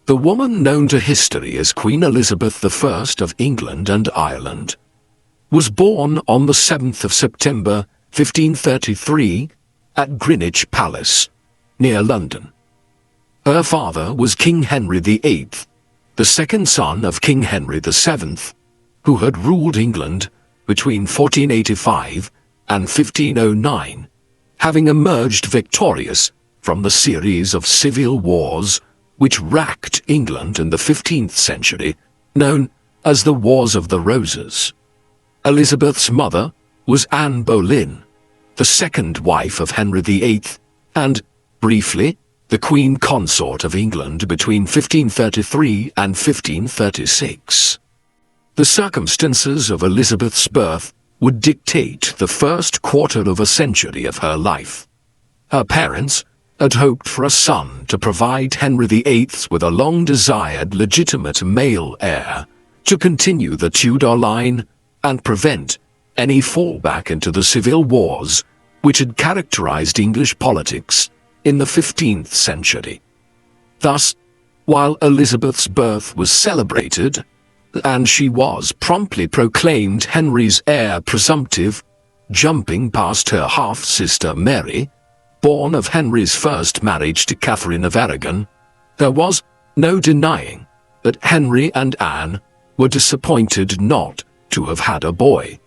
the woman known to history as Queen Elizabeth I of England and Ireland, was born on the 7th of September 1533 at Greenwich Palace, near London. Her father was King Henry VIII, the second son of King Henry VII, who had ruled England between 1485 and 1509, having emerged victorious from the series of civil wars which racked England in the 15th century, known as the Wars of the Roses. Elizabeth's mother was Anne Boleyn, the second wife of Henry VIII, and, briefly, the Queen Consort of England between 1533 and 1536. The circumstances of Elizabeth's birth would dictate the first quarter of a century of her life. Her parents had hoped for a son to provide Henry VIII with a long-desired legitimate male heir to continue the Tudor line and prevent any fallback into the civil wars which had characterized English politics in the 15th century. Thus, while Elizabeth's birth was celebrated, and she was promptly proclaimed Henry's heir presumptive, jumping past her half-sister Mary, born of Henry's first marriage to Catherine of Aragon, there was no denying that Henry and Anne were disappointed not to have had a boy.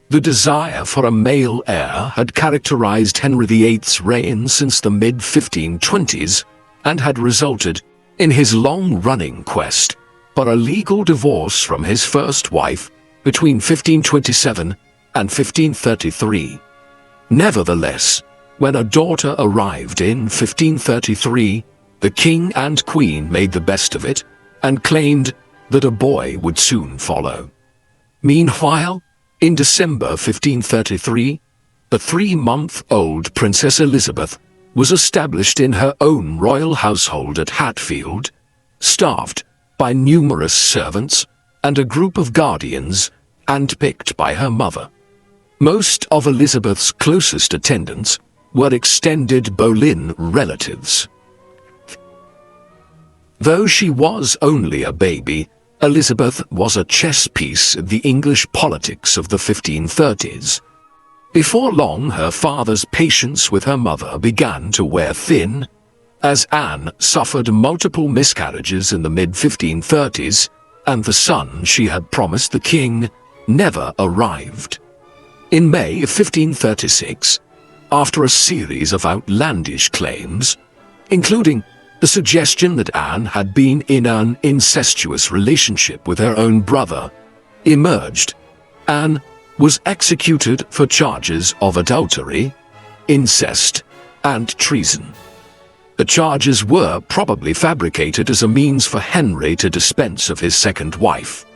The desire for a male heir had characterized Henry VIII's reign since the mid-1520s and had resulted in his long-running quest for a legal divorce from his first wife between 1527 and 1533. Nevertheless, when a daughter arrived in 1533, the king and queen made the best of it and claimed that a boy would soon follow. Meanwhile, in December 1533, the 3-month-old Princess Elizabeth was established in her own royal household at Hatfield, staffed by numerous servants and a group of guardians handpicked by her mother. Most of Elizabeth's closest attendants were extended Boleyn relatives. Though she was only a baby, Elizabeth was a chess piece in the English politics of the 1530s. Before long, her father's patience with her mother began to wear thin, as Anne suffered multiple miscarriages in the mid-1530s, and the son she had promised the king never arrived. In May of 1536, after a series of outlandish claims, including the suggestion that Anne had been in an incestuous relationship with her own brother, emerged, Anne was executed for charges of adultery, incest, and treason. The charges were probably fabricated as a means for Henry to dispense of his second wife.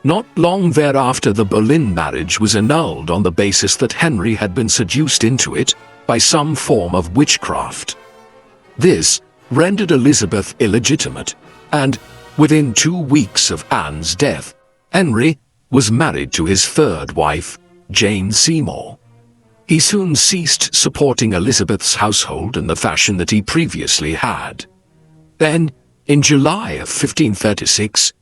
Not long thereafter, the Boleyn marriage was annulled on the basis that Henry had been seduced into it by some form of witchcraft. This rendered Elizabeth illegitimate, and within 2 weeks of Anne's death, Henry was married to his third wife, Jane Seymour. He soon ceased supporting Elizabeth's household in the fashion that he previously had. Then, in July of 1536,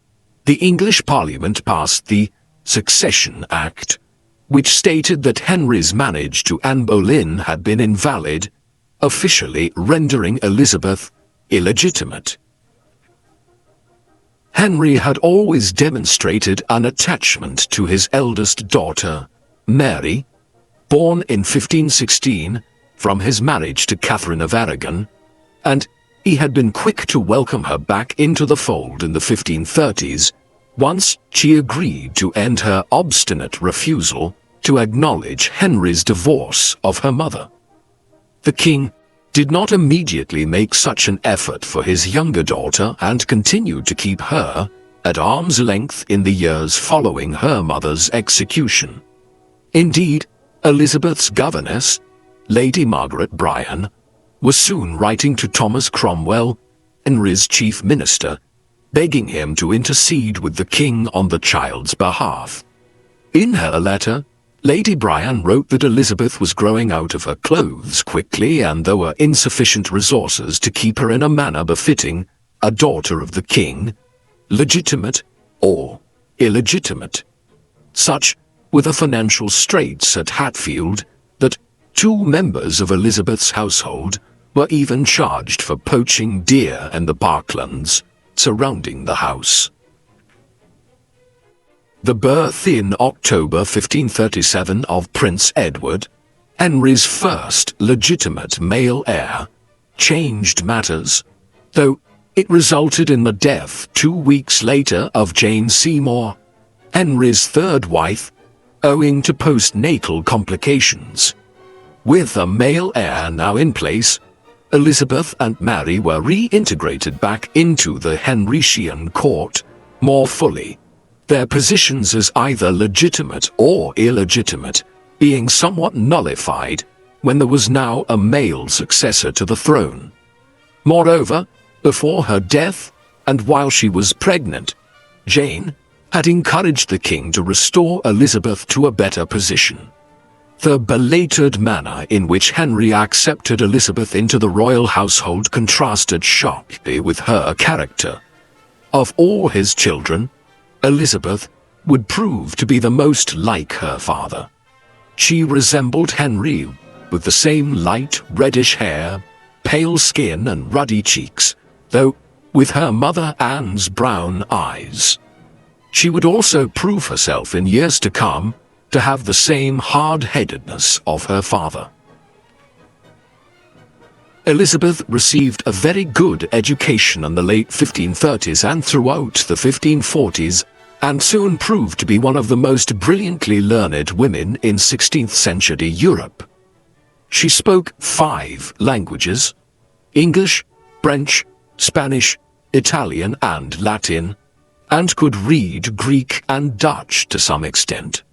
the English Parliament passed the Succession Act, which stated that Henry's marriage to Anne Boleyn had been invalid, officially rendering Elizabeth illegitimate. Henry had always demonstrated an attachment to his eldest daughter, Mary, born in 1516 from his marriage to Catherine of Aragon, and he had been quick to welcome her back into the fold in the 1530s, once she agreed to end her obstinate refusal to acknowledge Henry's divorce of her mother. The king did not immediately make such an effort for his younger daughter and continued to keep her at arm's length in the years following her mother's execution. Indeed, Elizabeth's governess, Lady Margaret Bryan, was soon writing to Thomas Cromwell, Henry's chief minister, begging him to intercede with the king on the child's behalf. In her letter, Lady Bryan wrote that Elizabeth was growing out of her clothes quickly and there were insufficient resources to keep her in a manner befitting a daughter of the king, legitimate or illegitimate. Such were the financial straits at Hatfield that 2 members of Elizabeth's household were even charged for poaching deer in the parklands surrounding the house. The birth in October 1537 of Prince Edward, Henry's first legitimate male heir, changed matters, though it resulted in the death 2 weeks later of Jane Seymour, Henry's third wife, owing to postnatal complications. With a male heir now in place, Elizabeth and Mary were reintegrated back into the Henrician court more fully, their positions as either legitimate or illegitimate being somewhat nullified when there was now a male successor to the throne. Moreover, before her death, and while she was pregnant, Jane had encouraged the king to restore Elizabeth to a better position. The belated manner in which Henry accepted Elizabeth into the royal household contrasted sharply with her character. Of all his children, Elizabeth would prove to be the most like her father. She resembled Henry, with the same light reddish hair, pale skin and ruddy cheeks, though with her mother Anne's brown eyes. She would also prove herself in years to come to have the same hard-headedness of her father. Elizabeth received a very good education in the late 1530s and throughout the 1540s, and soon proved to be one of the most brilliantly learned women in 16th century Europe. She spoke 5 languages: English, French, Spanish, Italian and Latin, and could read Greek and Dutch to some extent.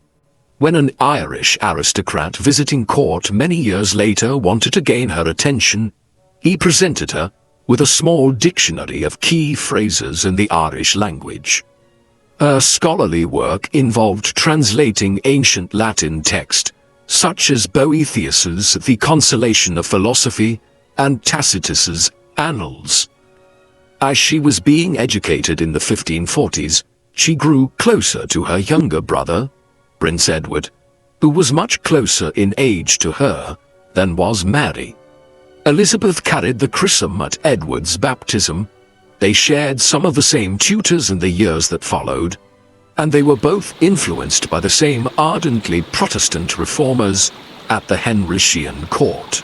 When an Irish aristocrat visiting court many years later wanted to gain her attention, he presented her with a small dictionary of key phrases in the Irish language. Her scholarly work involved translating ancient Latin text, such as Boethius's The Consolation of Philosophy and Tacitus's Annals. As she was being educated in the 1540s, she grew closer to her younger brother, Prince Edward, who was much closer in age to her than was Mary. Elizabeth carried the chrism at Edward's baptism. They shared some of the same tutors in the years that followed, and they were both influenced by the same ardently Protestant reformers at the Henrician court.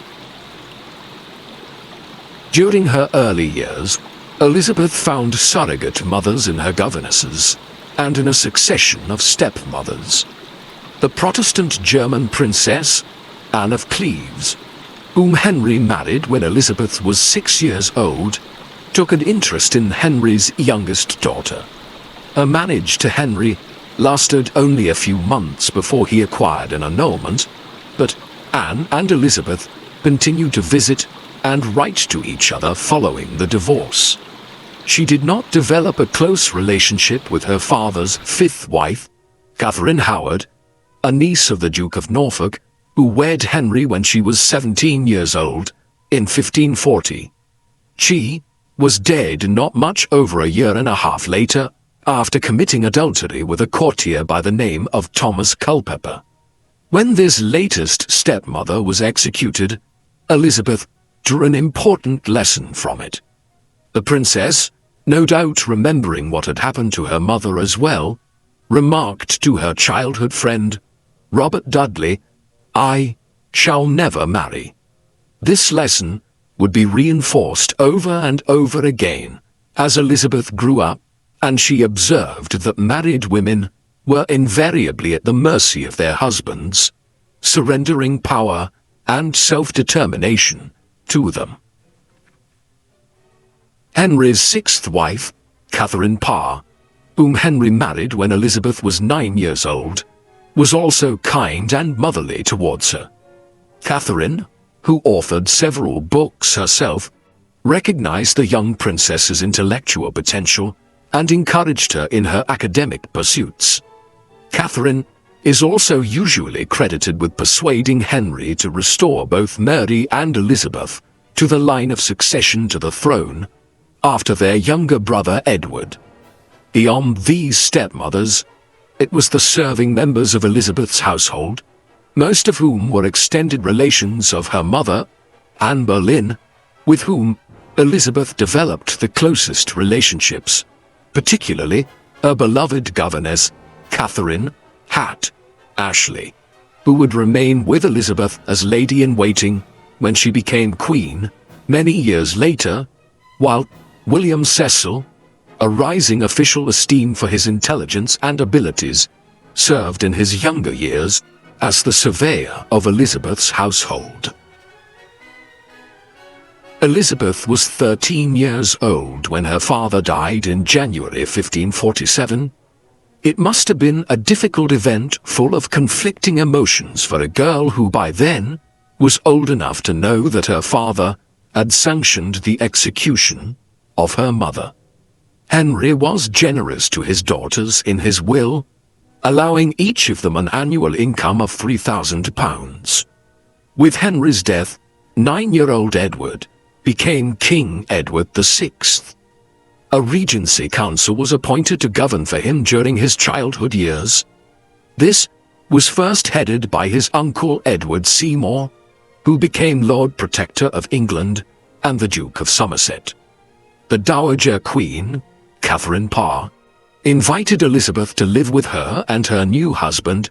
During her early years, Elizabeth found surrogate mothers in her governesses and in a succession of stepmothers. The Protestant German princess, Anne of Cleves, whom Henry married when Elizabeth was 6 years old, took an interest in Henry's youngest daughter. Her marriage to Henry lasted only a few months before he acquired an annulment, but Anne and Elizabeth continued to visit and write to each other following the divorce. She did not develop a close relationship with her father's 5th wife, Catherine Howard, a niece of the Duke of Norfolk, who wed Henry when she was 17 years old, in 1540. She was dead not much over a year and a half later, after committing adultery with a courtier by the name of Thomas Culpeper. When this latest stepmother was executed, Elizabeth drew an important lesson from it. The princess, no doubt remembering what had happened to her mother as well, remarked to her childhood friend, Robert Dudley, "I shall never marry." This lesson would be reinforced over and over again as Elizabeth grew up, and she observed that married women were invariably at the mercy of their husbands, surrendering power and self-determination to them. Henry's 6th wife, Catherine Parr, whom Henry married when Elizabeth was 9 years old, was also kind and motherly towards her. Catherine, who authored several books herself, recognized the young princess's intellectual potential and encouraged her in her academic pursuits. Catherine is also usually credited with persuading Henry to restore both Mary and Elizabeth to the line of succession to the throne, after their younger brother Edward. Beyond these stepmothers, it was the serving members of Elizabeth's household, most of whom were extended relations of her mother, Anne Boleyn, with whom Elizabeth developed the closest relationships, particularly her beloved governess, Catherine Ashley, who would remain with Elizabeth as lady-in-waiting when she became queen many years later, while William Cecil, a rising official esteemed for his intelligence and abilities, served in his younger years as the surveyor of Elizabeth's household. Elizabeth was 13 years old when her father died in January 1547. It must have been a difficult event full of conflicting emotions for a girl who by then was old enough to know that her father had sanctioned the execution of her mother. Henry was generous to his daughters in his will, allowing each of them an annual income of £3,000. With Henry's death, 9-year-old Edward became King Edward VI. A regency council was appointed to govern for him during his childhood years. This was first headed by his uncle Edward Seymour, who became Lord Protector of England and the Duke of Somerset. The Dowager Queen, Catherine Parr, invited Elizabeth to live with her and her new husband,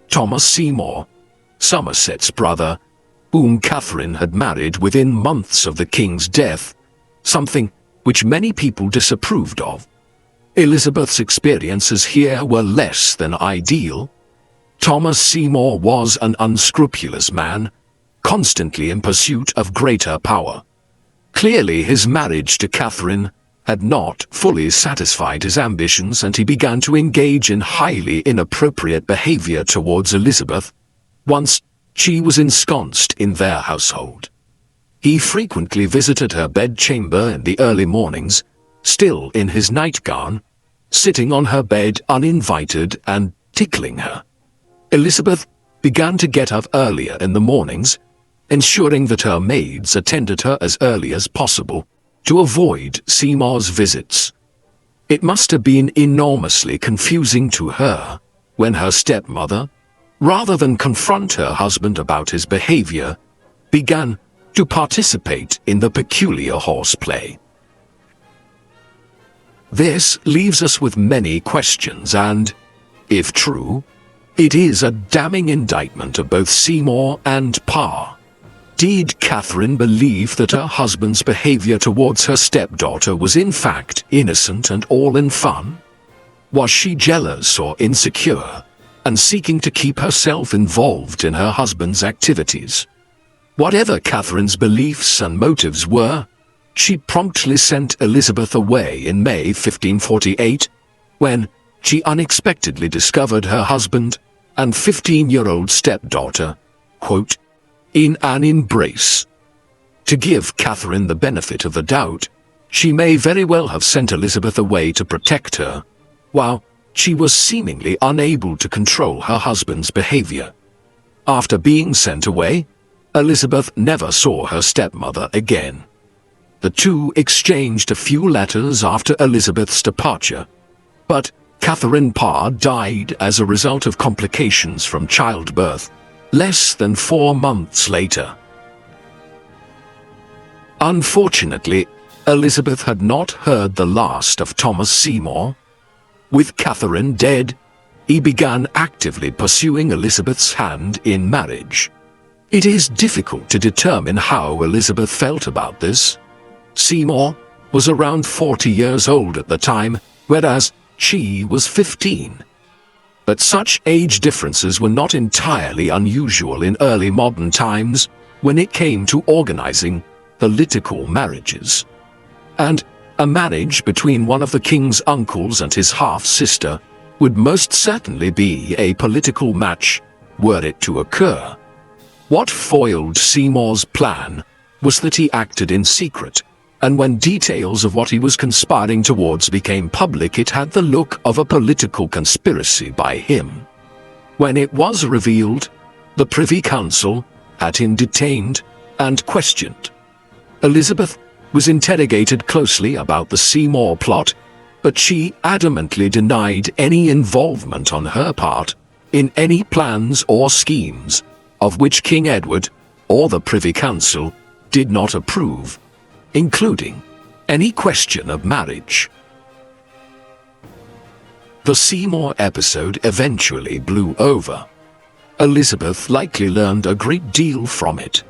Thomas Seymour, Somerset's brother, whom Catherine had married within months of the king's death, something which many people disapproved of. Elizabeth's experiences here were less than ideal. Thomas Seymour was an unscrupulous man, constantly in pursuit of greater power. Clearly his marriage to Catherine had not fully satisfied his ambitions, and he began to engage in highly inappropriate behavior towards Elizabeth once she was ensconced in their household. He frequently visited her bedchamber in the early mornings, still in his nightgown, sitting on her bed uninvited and tickling her. Elizabeth began to get up earlier in the mornings, ensuring that her maids attended her as early as possible to avoid Seymour's visits. It must have been enormously confusing to her when her stepmother, rather than confront her husband about his behavior, began to participate in the peculiar horseplay. This leaves us with many questions and, if true, it is a damning indictment of both Seymour and Parr. Did Catherine believe that her husband's behavior towards her stepdaughter was in fact innocent and all in fun? Was she jealous or insecure, and seeking to keep herself involved in her husband's activities? Whatever Catherine's beliefs and motives were, she promptly sent Elizabeth away in May 1548, when she unexpectedly discovered her husband and 15-year-old stepdaughter, quote, in an embrace. To give Catherine the benefit of the doubt, she may very well have sent Elizabeth away to protect her, while she was seemingly unable to control her husband's behavior. After being sent away, Elizabeth never saw her stepmother again. The two exchanged a few letters after Elizabeth's departure, but Catherine Parr died as a result of complications from childbirth less than 4 months later. Unfortunately, Elizabeth had not heard the last of Thomas Seymour. With Catherine dead, he began actively pursuing Elizabeth's hand in marriage. It is difficult to determine how Elizabeth felt about this. Seymour was around 40 years old at the time, whereas she was 15. But such age differences were not entirely unusual in early modern times when it came to organizing political marriages. And a marriage between one of the king's uncles and his half-sister would most certainly be a political match were it to occur. What foiled Seymour's plan was that he acted in secret, and when details of what he was conspiring towards became public, it had the look of a political conspiracy by him. When it was revealed, the Privy Council had him detained and questioned. Elizabeth was interrogated closely about the Seymour plot, but she adamantly denied any involvement on her part in any plans or schemes of which King Edward or the Privy Council did not approve, including any question of marriage. The Seymour episode eventually blew over. Elizabeth likely learned a great deal from it.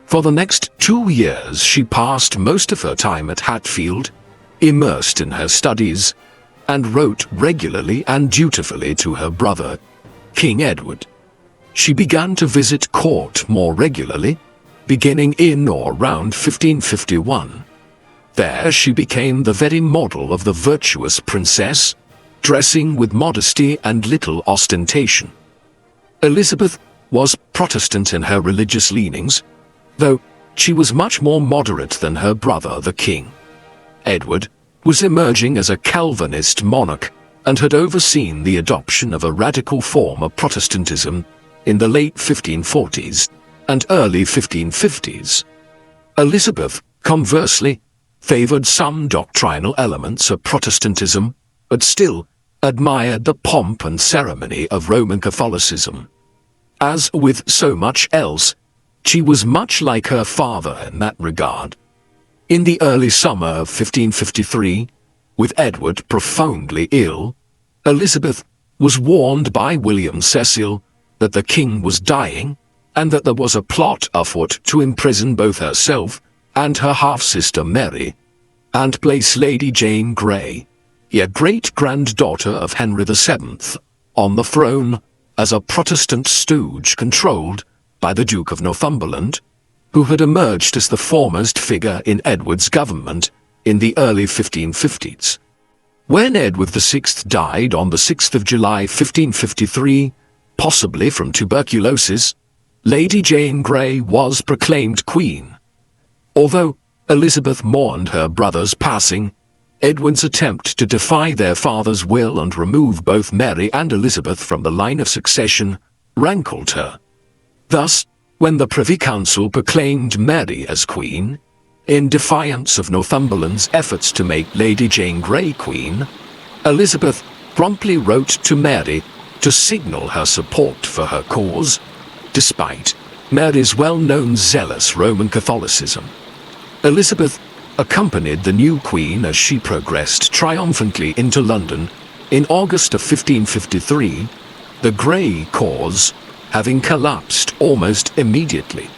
For the next 2 years, she passed most of her time at Hatfield, immersed in her studies, and wrote regularly and dutifully to her brother, King Edward. She began to visit court more regularly, beginning in or around 1551. There she became the very model of the virtuous princess, dressing with modesty and little ostentation. Elizabeth was Protestant in her religious leanings, though she was much more moderate than her brother the king. Edward was emerging as a Calvinist monarch and had overseen the adoption of a radical form of Protestantism in the late 1540s and early 1550s. Elizabeth, conversely, favored some doctrinal elements of Protestantism, but still admired the pomp and ceremony of Roman Catholicism. As with so much else, she was much like her father in that regard. In the early summer of 1553, with Edward profoundly ill, Elizabeth was warned by William Cecil that the king was dying and that there was a plot afoot to imprison both herself and her half-sister Mary, and place Lady Jane Grey, a great-granddaughter of Henry VII, on the throne as a Protestant stooge controlled by the Duke of Northumberland, who had emerged as the foremost figure in Edward's government in the early 1550s. When Edward VI died on the 6th of July 1553, possibly from tuberculosis, Lady Jane Grey was proclaimed Queen. Although Elizabeth mourned her brother's passing, Edward's attempt to defy their father's will and remove both Mary and Elizabeth from the line of succession rankled her. Thus, when the Privy Council proclaimed Mary as Queen, in defiance of Northumberland's efforts to make Lady Jane Grey Queen, Elizabeth promptly wrote to Mary to signal her support for her cause, despite Mary's well-known zealous Roman Catholicism. Elizabeth accompanied the new queen as she progressed triumphantly into London in August of 1553, the Grey cause having collapsed almost immediately.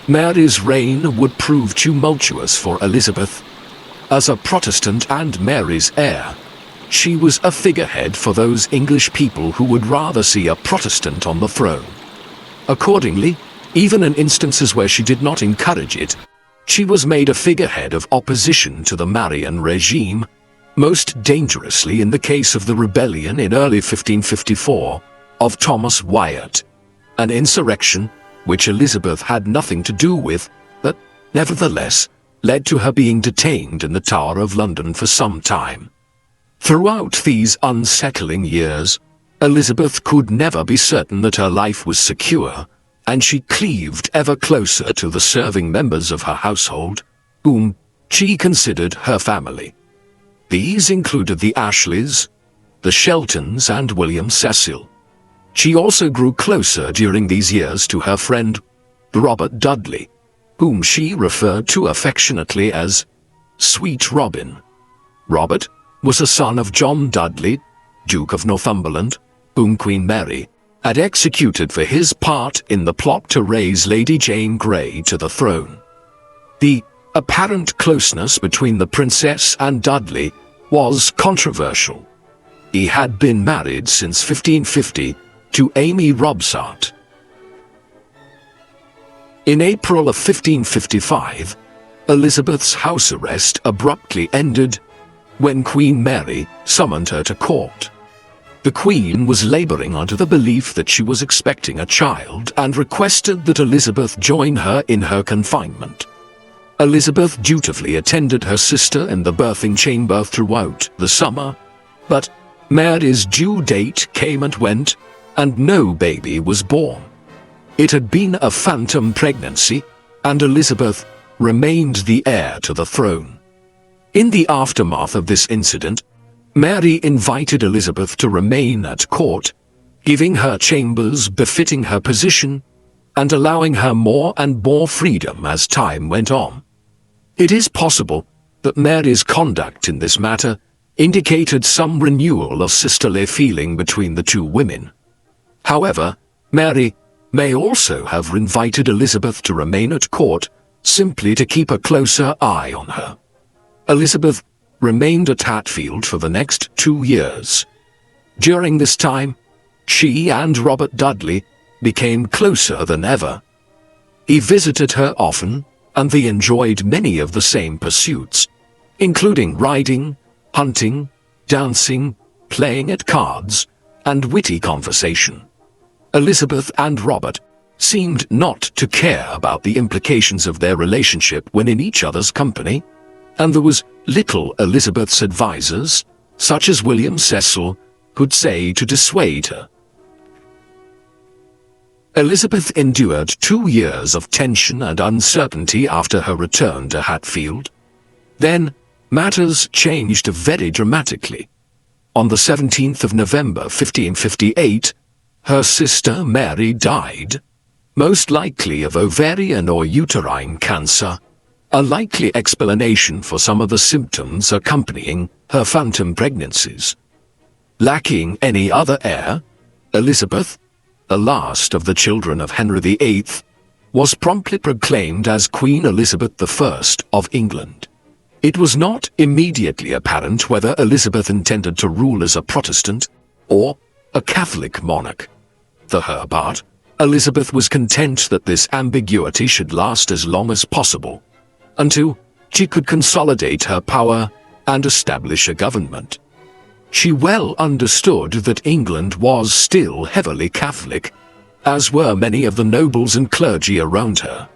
Mary's reign would prove tumultuous for Elizabeth. As a Protestant and Mary's heir, she was a figurehead for those English people who would rather see a Protestant on the throne. Accordingly, even in instances where she did not encourage it, she was made a figurehead of opposition to the Marian regime, most dangerously in the case of the rebellion in early 1554 of Thomas Wyatt, an insurrection which Elizabeth had nothing to do with, but nevertheless led to her being detained in the Tower of London for some time. Throughout these unsettling years, Elizabeth could never be certain that her life was secure, and she cleaved ever closer to the serving members of her household, whom she considered her family. These included the Ashleys, the Sheltons, and William Cecil. She also grew closer during these years to her friend Robert Dudley, whom she referred to affectionately as Sweet Robin. Robert was a son of John Dudley, Duke of Northumberland, whom Queen Mary had executed for his part in the plot to raise Lady Jane Grey to the throne. The apparent closeness between the princess and Dudley was controversial. He had been married since 1550 to Amy Robsart. In April of 1555, Elizabeth's house arrest abruptly ended when Queen Mary summoned her to court. The Queen was laboring under the belief that she was expecting a child and requested that Elizabeth join her in her confinement. Elizabeth dutifully attended her sister in the birthing chamber throughout the summer, but Mary's due date came and went, and no baby was born. It had been a phantom pregnancy, and Elizabeth remained the heir to the throne. In the aftermath of this incident, Mary invited Elizabeth to remain at court, giving her chambers befitting her position and allowing her more and more freedom as time went on. It is possible that Mary's conduct in this matter indicated some renewal of sisterly feeling between the two women. However, Mary may also have invited Elizabeth to remain at court simply to keep a closer eye on her. Elizabeth remained at Hatfield for the next 2 years. During this time, she and Robert Dudley became closer than ever. He visited her often, and they enjoyed many of the same pursuits, including riding, hunting, dancing, playing at cards, and witty conversation. Elizabeth and Robert seemed not to care about the implications of their relationship when in each other's company, and there was little Elizabeth's advisers, such as William Cecil, could say to dissuade her. Elizabeth endured 2 years of tension and uncertainty after her return to Hatfield. Then, matters changed very dramatically. On the 17th of November 1558, her sister Mary died, most likely of ovarian or uterine cancer, a likely explanation for some of the symptoms accompanying her phantom pregnancies. Lacking any other heir, Elizabeth, the last of the children of Henry VIII, was promptly proclaimed as Queen Elizabeth I of England. It was not immediately apparent whether Elizabeth intended to rule as a Protestant or a Catholic monarch. For her part, Elizabeth was content that this ambiguity should last as long as possible, until she could consolidate her power and establish a government. She well understood that England was still heavily Catholic, as were many of the nobles and clergy around her.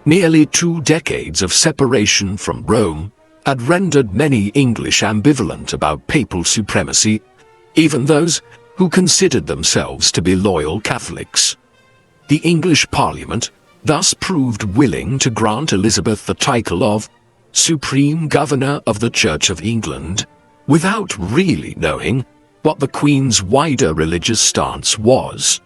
Nearly 2 decades of separation from Rome had rendered many English ambivalent about papal supremacy, even those who considered themselves to be loyal Catholics. The English Parliament thus proved willing to grant Elizabeth the title of Supreme Governor of the Church of England, without really knowing what the Queen's wider religious stance was.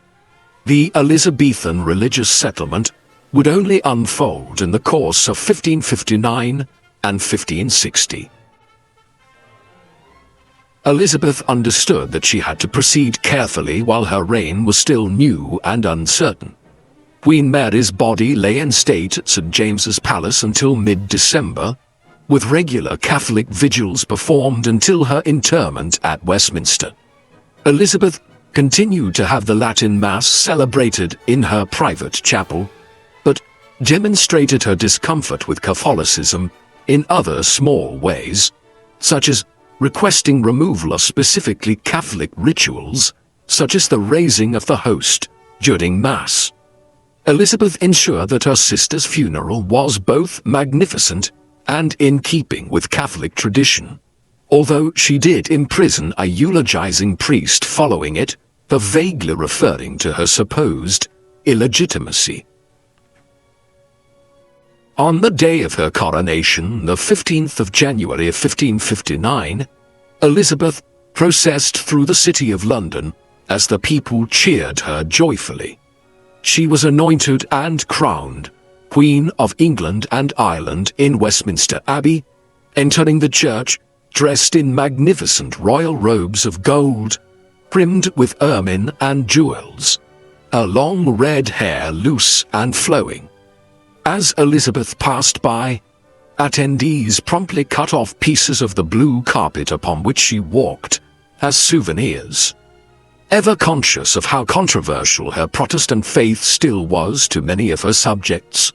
The Elizabethan religious settlement would only unfold in the course of 1559 and 1560. Elizabeth understood that she had to proceed carefully while her reign was still new and uncertain. Queen Mary's body lay in state at St. James's Palace until mid-December, with regular Catholic vigils performed until her interment at Westminster. Elizabeth continued to have the Latin Mass celebrated in her private chapel, but demonstrated her discomfort with Catholicism in other small ways, such as requesting removal of specifically Catholic rituals, such as the raising of the host during Mass. Elizabeth ensured that her sister's funeral was both magnificent and in keeping with Catholic tradition, although she did imprison a eulogizing priest following it for vaguely referring to her supposed illegitimacy. On the day of her coronation, the 15th of January of 1559, Elizabeth processed through the city of London as the people cheered her joyfully. She was anointed and crowned Queen of England and Ireland in Westminster Abbey, entering the church dressed in magnificent royal robes of gold, trimmed with ermine and jewels, her long red hair loose and flowing. As Elizabeth passed by, attendees promptly cut off pieces of the blue carpet upon which she walked as souvenirs. Ever conscious of how controversial her Protestant faith still was to many of her subjects,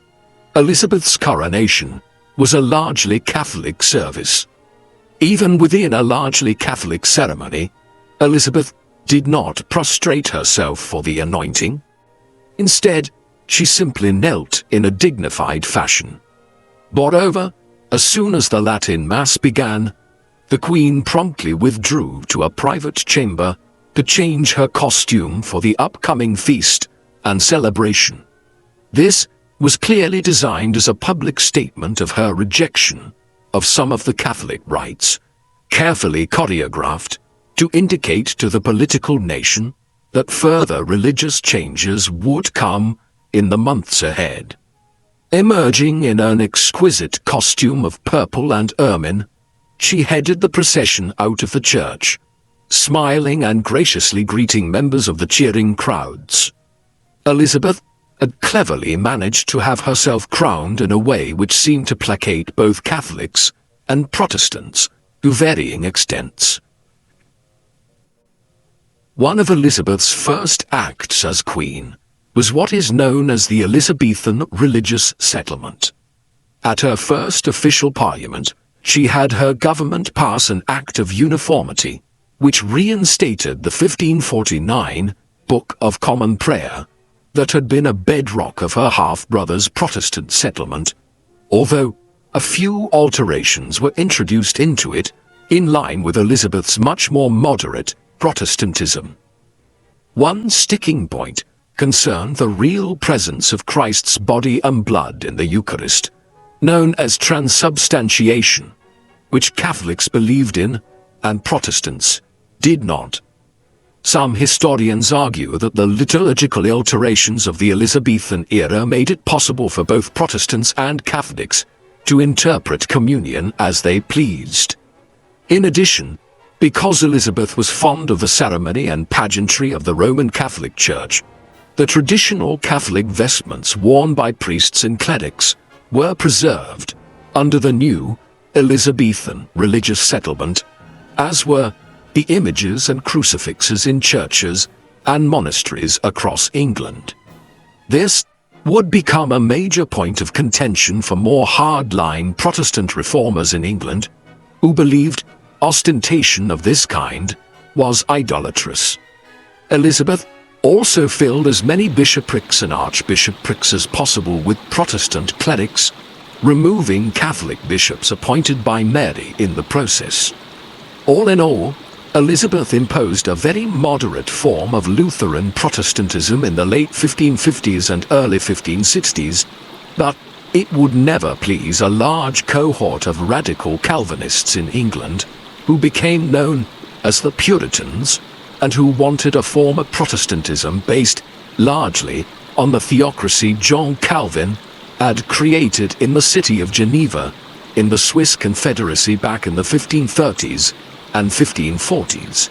Elizabeth's coronation was a largely Catholic service. Even within a largely Catholic ceremony, Elizabeth did not prostrate herself for the anointing. Instead, she simply knelt in a dignified fashion. Moreover, as soon as the Latin Mass began, the Queen promptly withdrew to a private chamber to change her costume for the upcoming feast and celebration. This was clearly designed as a public statement of her rejection of some of the Catholic rites, carefully choreographed to indicate to the political nation that further religious changes would come in the months ahead. Emerging in an exquisite costume of purple and ermine, she headed the procession out of the church, smiling and graciously greeting members of the cheering crowds. Elizabeth had cleverly managed to have herself crowned in a way which seemed to placate both Catholics and Protestants to varying extents. One of Elizabeth's first acts as Queen was what is known as the Elizabethan religious settlement. At her first official parliament, she had her government pass an Act of Uniformity, which reinstated the 1549 Book of Common Prayer that had been a bedrock of her half-brother's Protestant settlement, although a few alterations were introduced into it in line with Elizabeth's much more moderate Protestantism. One sticking point concerned the real presence of Christ's body and blood in the Eucharist, known as transubstantiation, which Catholics believed in and Protestants did not. Some historians argue that the liturgical alterations of the Elizabethan era made it possible for both Protestants and Catholics to interpret communion as they pleased. In addition, because Elizabeth was fond of the ceremony and pageantry of the Roman Catholic Church, the traditional Catholic vestments worn by priests and clerics were preserved under the new Elizabethan religious settlement, as were the images and crucifixes in churches and monasteries across England. This would become a major point of contention for more hardline Protestant reformers in England, who believed ostentation of this kind was idolatrous. Elizabeth also filled as many bishoprics and archbishoprics as possible with Protestant clerics, removing Catholic bishops appointed by Mary in the process. All in all, Elizabeth imposed a very moderate form of Lutheran Protestantism in the late 1550s and early 1560s, but it would never please a large cohort of radical Calvinists in England, who became known as the Puritans, and who wanted a form of Protestantism based largely on the theocracy John Calvin had created in the city of Geneva in the Swiss Confederacy back in the 1530s and 1540s.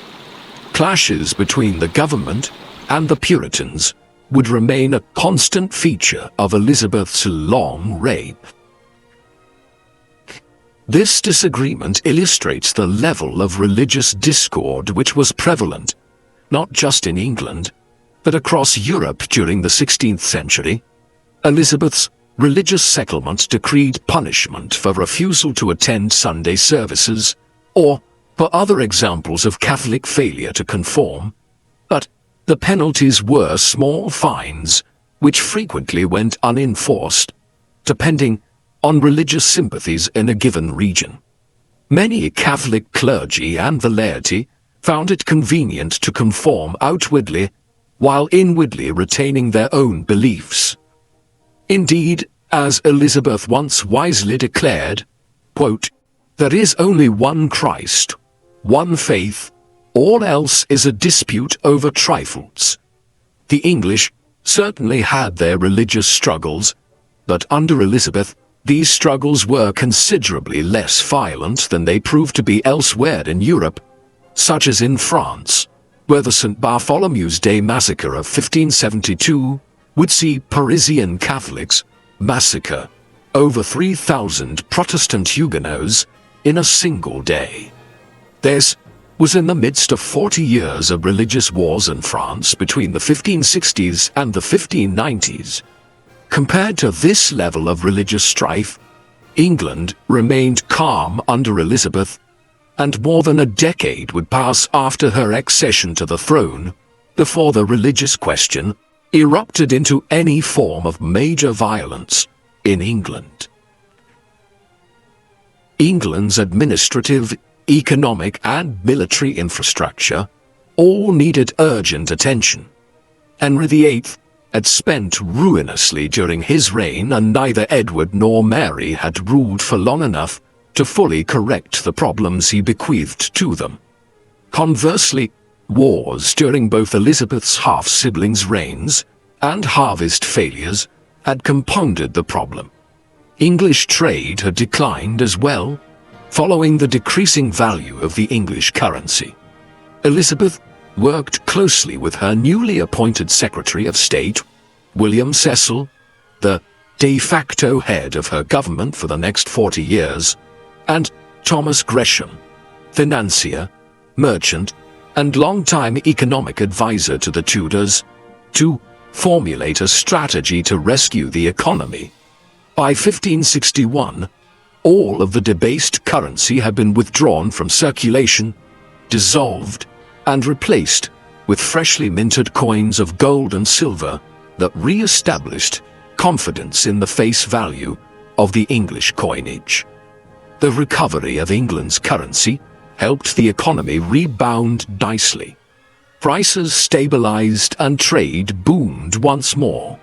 Clashes between the government and the Puritans would remain a constant feature of Elizabeth's long reign. This disagreement illustrates the level of religious discord which was prevalent, not just in England, but across Europe during the 16th century. Elizabeth's religious settlement decreed punishment for refusal to attend Sunday services, or for other examples of Catholic failure to conform, but the penalties were small fines, which frequently went unenforced, depending on religious sympathies in a given region. Many Catholic clergy and the laity found it convenient to conform outwardly, while inwardly retaining their own beliefs. Indeed, as Elizabeth once wisely declared, quote, "There is only one Christ, one faith, all else is a dispute over trifles." The English certainly had their religious struggles, but under Elizabeth, these struggles were considerably less violent than they proved to be elsewhere in Europe, such as in France, where the St. Bartholomew's Day massacre of 1572 would see Parisian Catholics massacre over 3,000 Protestant Huguenots in a single day. This was in the midst of 40 years of religious wars in France between the 1560s and the 1590s. Compared to this level of religious strife, England remained calm under Elizabeth, and more than a decade would pass after her accession to the throne before the religious question erupted into any form of major violence in England. England's administrative, economic, and military infrastructure all needed urgent attention. Henry VIII had spent ruinously during his reign, and neither Edward nor Mary had ruled for long enough to fully correct the problems he bequeathed to them. Conversely, wars during both Elizabeth's half-siblings' reigns and harvest failures had compounded the problem. English trade had declined as well, following the decreasing value of the English currency. Elizabeth worked closely with her newly appointed Secretary of State, William Cecil, the de facto head of her government for the next 40 years, and Thomas Gresham, financier, merchant, and longtime economic advisor to the Tudors, to formulate a strategy to rescue the economy. By 1561, all of the debased currency had been withdrawn from circulation, dissolved, and replaced with freshly minted coins of gold and silver that re-established confidence in the face value of the English coinage. The recovery of England's currency helped the economy rebound nicely. Prices stabilized and trade boomed once more.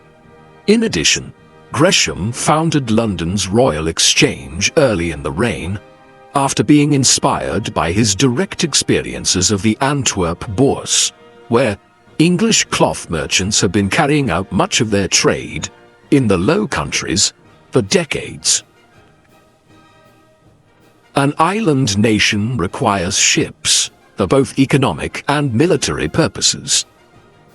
In addition, Gresham founded London's Royal Exchange early in the reign, after being inspired by his direct experiences of the Antwerp Bourse, where English cloth merchants had been carrying out much of their trade in the Low Countries for decades. An island nation requires ships for both economic and military purposes.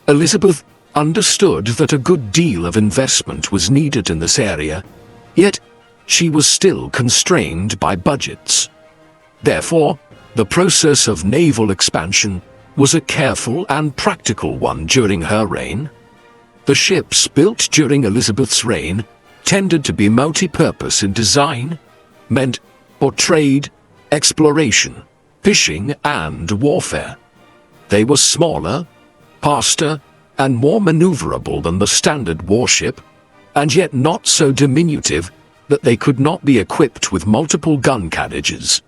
Elizabeth understood that a good deal of investment was needed in this area, yet she was still constrained by budgets. Therefore, the process of naval expansion was a careful and practical one during her reign. The ships built during Elizabeth's reign tended to be multi-purpose in design, meant for trade, exploration, fishing, and warfare. They were smaller, faster, and more maneuverable than the standard warship, and yet not so diminutive that they could not be equipped with multiple gun carriages.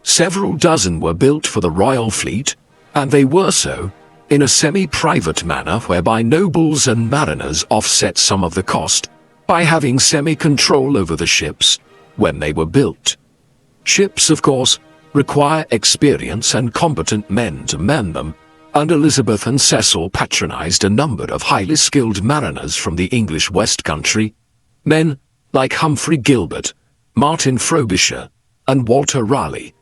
Several dozen were built for the royal fleet, and they were so in a semi-private manner whereby nobles and mariners offset some of the cost by having semi-control over the ships when they were built. Ships, of course, require experience and competent men to man them, and Elizabeth and Cecil patronized a number of highly skilled mariners from the English West Country, men like Humphrey Gilbert, Martin Frobisher, and Walter Raleigh,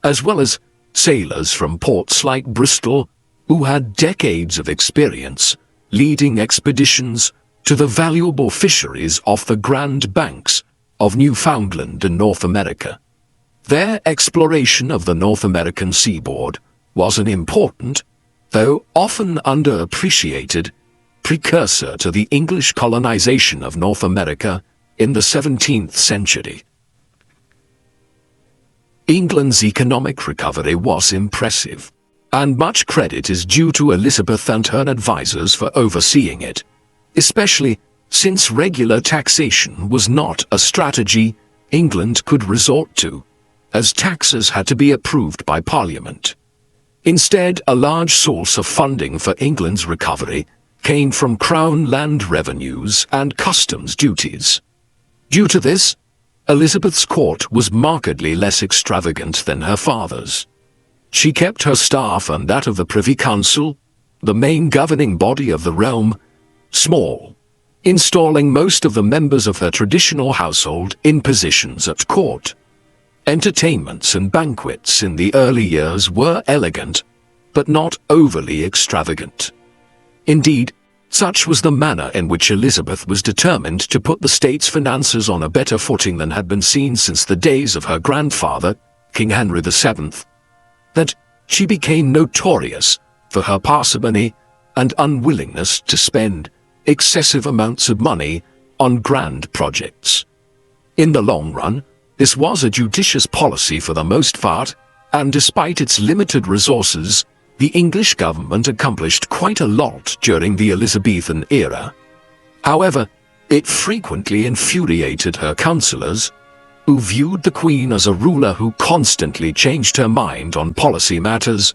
as well as sailors from ports like Bristol, who had decades of experience leading expeditions to the valuable fisheries off the Grand Banks of Newfoundland and North America. Their exploration of the North American seaboard was an important, though often underappreciated, precursor to the English colonization of North America in the 17th century. England's economic recovery was impressive, and much credit is due to Elizabeth and her advisors for overseeing it, especially since regular taxation was not a strategy England could resort to, as taxes had to be approved by Parliament. Instead, a large source of funding for England's recovery came from Crown land revenues and customs duties. Due to this, Elizabeth's court was markedly less extravagant than her father's. She kept her staff and that of the Privy Council, the main governing body of the realm, small, installing most of the members of her traditional household in positions at court. Entertainments and banquets in the early years were elegant, but not overly extravagant. Indeed, such was the manner in which Elizabeth was determined to put the state's finances on a better footing than had been seen since the days of her grandfather, King Henry VII, that she became notorious for her parsimony and unwillingness to spend excessive amounts of money on grand projects. In the long run, this was a judicious policy for the most part, and despite its limited resources, the English government accomplished quite a lot during the Elizabethan era. However, it frequently infuriated her councillors, who viewed the Queen as a ruler who constantly changed her mind on policy matters,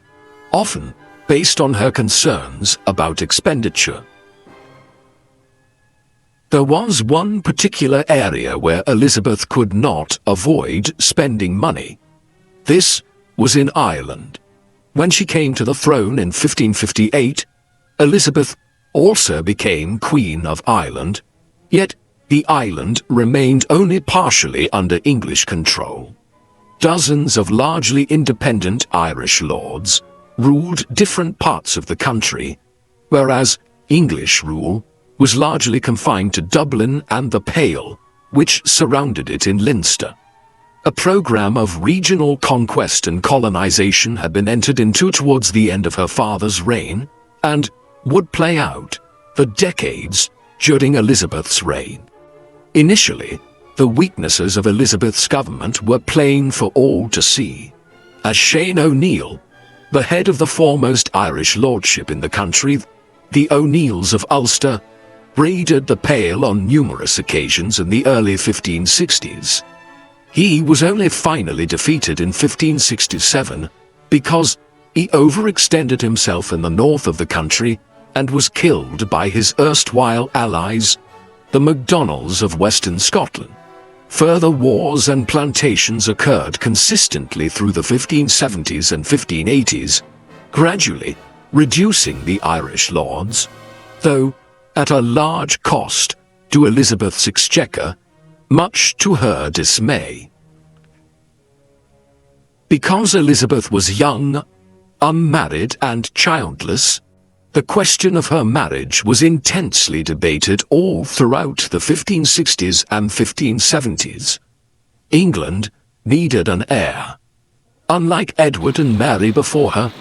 often based on her concerns about expenditure. There was one particular area where Elizabeth could not avoid spending money. This was in Ireland. When she came to the throne in 1558, Elizabeth also became Queen of Ireland, yet the island remained only partially under English control. Dozens of largely independent Irish lords ruled different parts of the country, whereas English rule was largely confined to Dublin and the Pale, which surrounded it in Leinster. A program of regional conquest and colonization had been entered into towards the end of her father's reign, and would play out for decades during Elizabeth's reign. Initially, the weaknesses of Elizabeth's government were plain for all to see, as Shane O'Neill, the head of the foremost Irish lordship in the country, the O'Neills of Ulster, raided the Pale on numerous occasions in the early 1560s. He was only finally defeated in 1567 because he overextended himself in the north of the country and was killed by his erstwhile allies, the MacDonalds of Western Scotland. Further wars and plantations occurred consistently through the 1570s and 1580s, gradually reducing the Irish lords, though at a large cost to Elizabeth's exchequer, much to her dismay. Because Elizabeth was young, unmarried and childless, the question of her marriage was intensely debated all throughout the 1560s and 1570s. England needed an heir. Unlike Edward and Mary before her,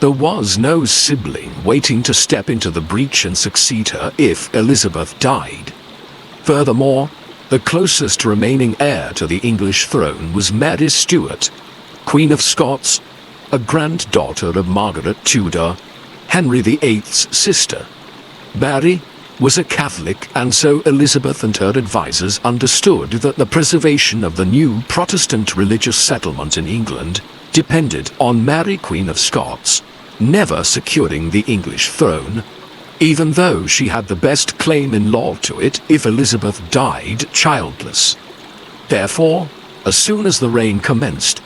there was no sibling waiting to step into the breach and succeed her if Elizabeth died. Furthermore, the closest remaining heir to the English throne was Mary Stuart, Queen of Scots, a granddaughter of Margaret Tudor, Henry VIII's sister. Mary was a Catholic, and so Elizabeth and her advisers understood that the preservation of the new Protestant religious settlement in England depended on Mary, Queen of Scots, never securing the English throne, even though she had the best claim in law to it if Elizabeth died childless. Therefore, as soon as the reign commenced,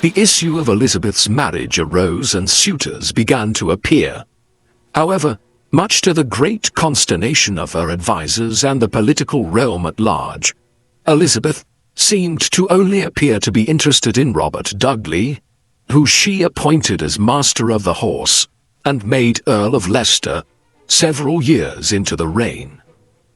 the issue of Elizabeth's marriage arose and suitors began to appear. However, much to the great consternation of her advisers and the political realm at large, Elizabeth seemed to only appear to be interested in Robert Dudley, who she appointed as Master of the Horse and made Earl of Leicester several years into the reign.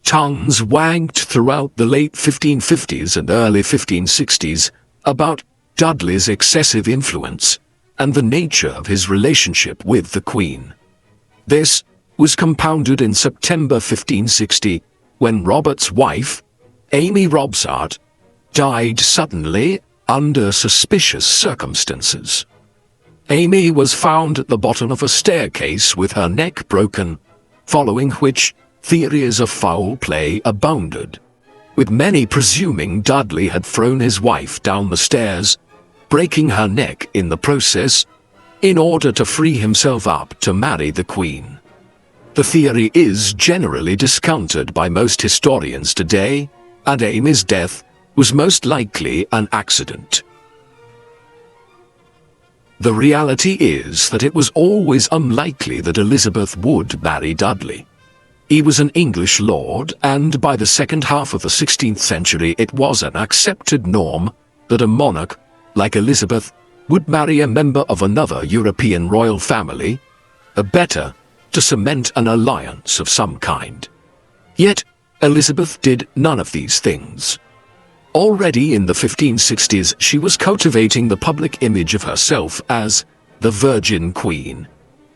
Tongues wagged throughout the late 1550s and early 1560s about Dudley's excessive influence and the nature of his relationship with the Queen. This was compounded in September 1560 when Robert's wife, Amy Robsart, died suddenly under suspicious circumstances. Amy was found at the bottom of a staircase with her neck broken, following which theories of foul play abounded, with many presuming Dudley had thrown his wife down the stairs, breaking her neck in the process, in order to free himself up to marry the Queen. The theory is generally discounted by most historians today, and Amy's death was most likely an accident. The reality is that it was always unlikely that Elizabeth would marry Dudley. He was an English lord, and by the second half of the 16th century it was an accepted norm that a monarch, like Elizabeth, would marry a member of another European royal family, better to cement an alliance of some kind. Yet, Elizabeth did none of these things. Already in the 1560s she was cultivating the public image of herself as the Virgin Queen,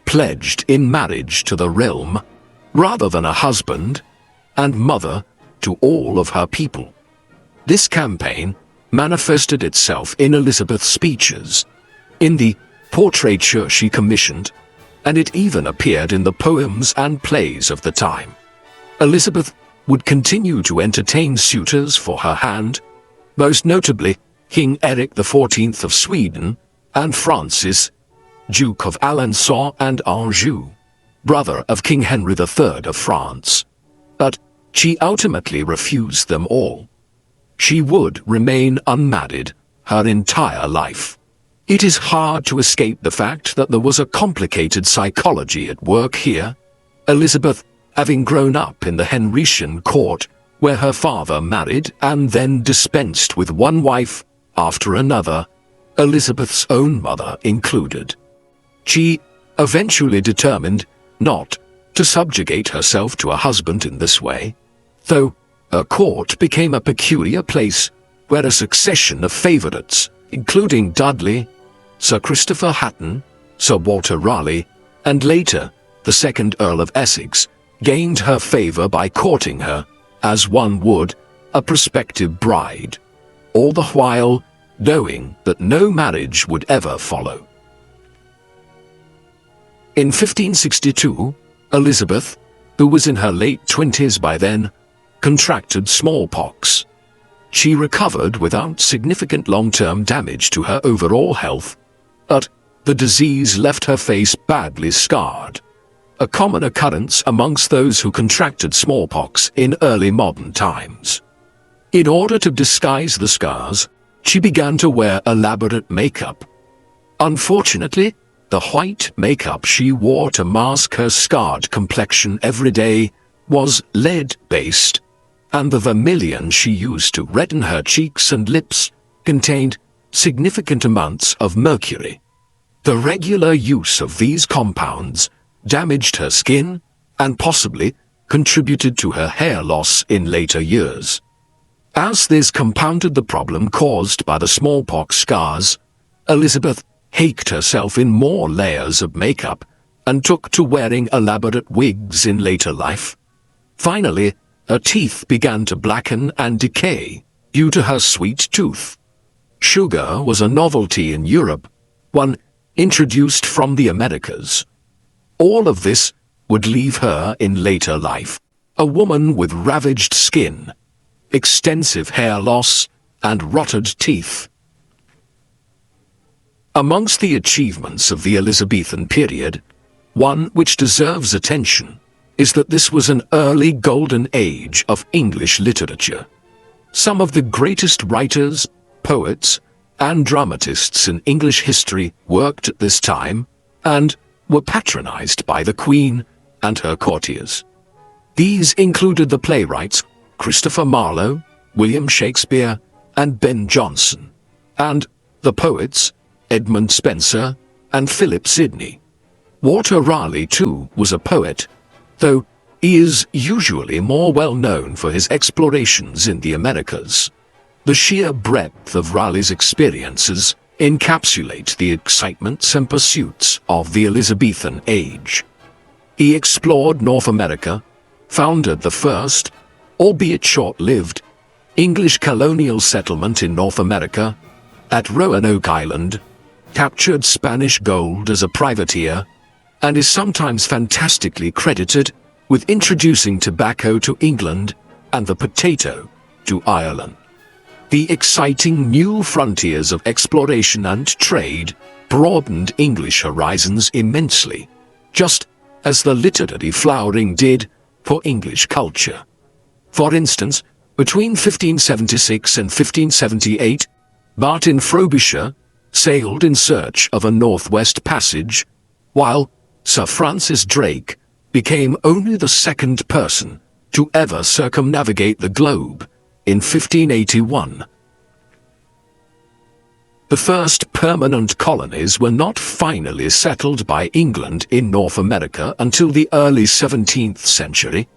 pledged in marriage to the realm, rather than a husband and mother to all of her people. This campaign manifested itself in Elizabeth's speeches, in the portraiture she commissioned, and it even appeared in the poems and plays of the time. Elizabeth would continue to entertain suitors for her hand, most notably King Eric XIV of Sweden and Francis, Duke of Alençon and Anjou, brother of King Henry III of France. But she ultimately refused them all. She would remain unmarried her entire life. It is hard to escape the fact that there was a complicated psychology at work here. Elizabeth, having grown up in the Henrician court, where her father married and then dispensed with one wife after another, Elizabeth's own mother included. She eventually determined not to subjugate herself to a husband in this way, though her court became a peculiar place where a succession of favourites, including Dudley, Sir Christopher Hatton, Sir Walter Raleigh, and later the second Earl of Essex, gained her favour by courting her, as one would a prospective bride, all the while knowing that no marriage would ever follow. In 1562, Elizabeth, who was in her late 20s by then, contracted smallpox. She recovered without significant long-term damage to her overall health, but the disease left her face badly scarred, a common occurrence amongst those who contracted smallpox in early modern times. In order to disguise the scars, she began to wear elaborate makeup. Unfortunately, the white makeup she wore to mask her scarred complexion every day was lead-based, and the vermilion she used to redden her cheeks and lips contained significant amounts of mercury. The regular use of these compounds damaged her skin and possibly contributed to her hair loss in later years. As this compounded the problem caused by the smallpox scars, Elizabeth caked herself in more layers of makeup and took to wearing elaborate wigs in later life. Finally, her teeth began to blacken and decay due to her sweet tooth. Sugar was a novelty in Europe, one introduced from the Americas. All of this would leave her in later life a woman with ravaged skin, extensive hair loss, and rotted teeth. Amongst the achievements of the Elizabethan period, one which deserves attention is that this was an early golden age of English literature. Some of the greatest writers, poets, and dramatists in English history worked at this time and were patronized by the Queen and her courtiers. These included the playwrights Christopher Marlowe, William Shakespeare, and Ben Jonson, and the poets Edmund Spenser and Philip Sidney. Walter Raleigh, too, was a poet, though he is usually more well known for his explorations in the Americas. The sheer breadth of Raleigh's experiences encapsulate the excitements and pursuits of the Elizabethan age. He explored North America, founded the first, albeit short-lived, English colonial settlement in North America, at Roanoke Island, captured Spanish gold as a privateer, and is sometimes fantastically credited with introducing tobacco to England and the potato to Ireland. The exciting new frontiers of exploration and trade broadened English horizons immensely, just as the literary flowering did for English culture. For instance, between 1576 and 1578, Martin Frobisher sailed in search of a northwest passage, while Sir Francis Drake became only the second person to ever circumnavigate the globe in 1581. The first permanent colonies were not finally settled by England in North America until the early 17th century,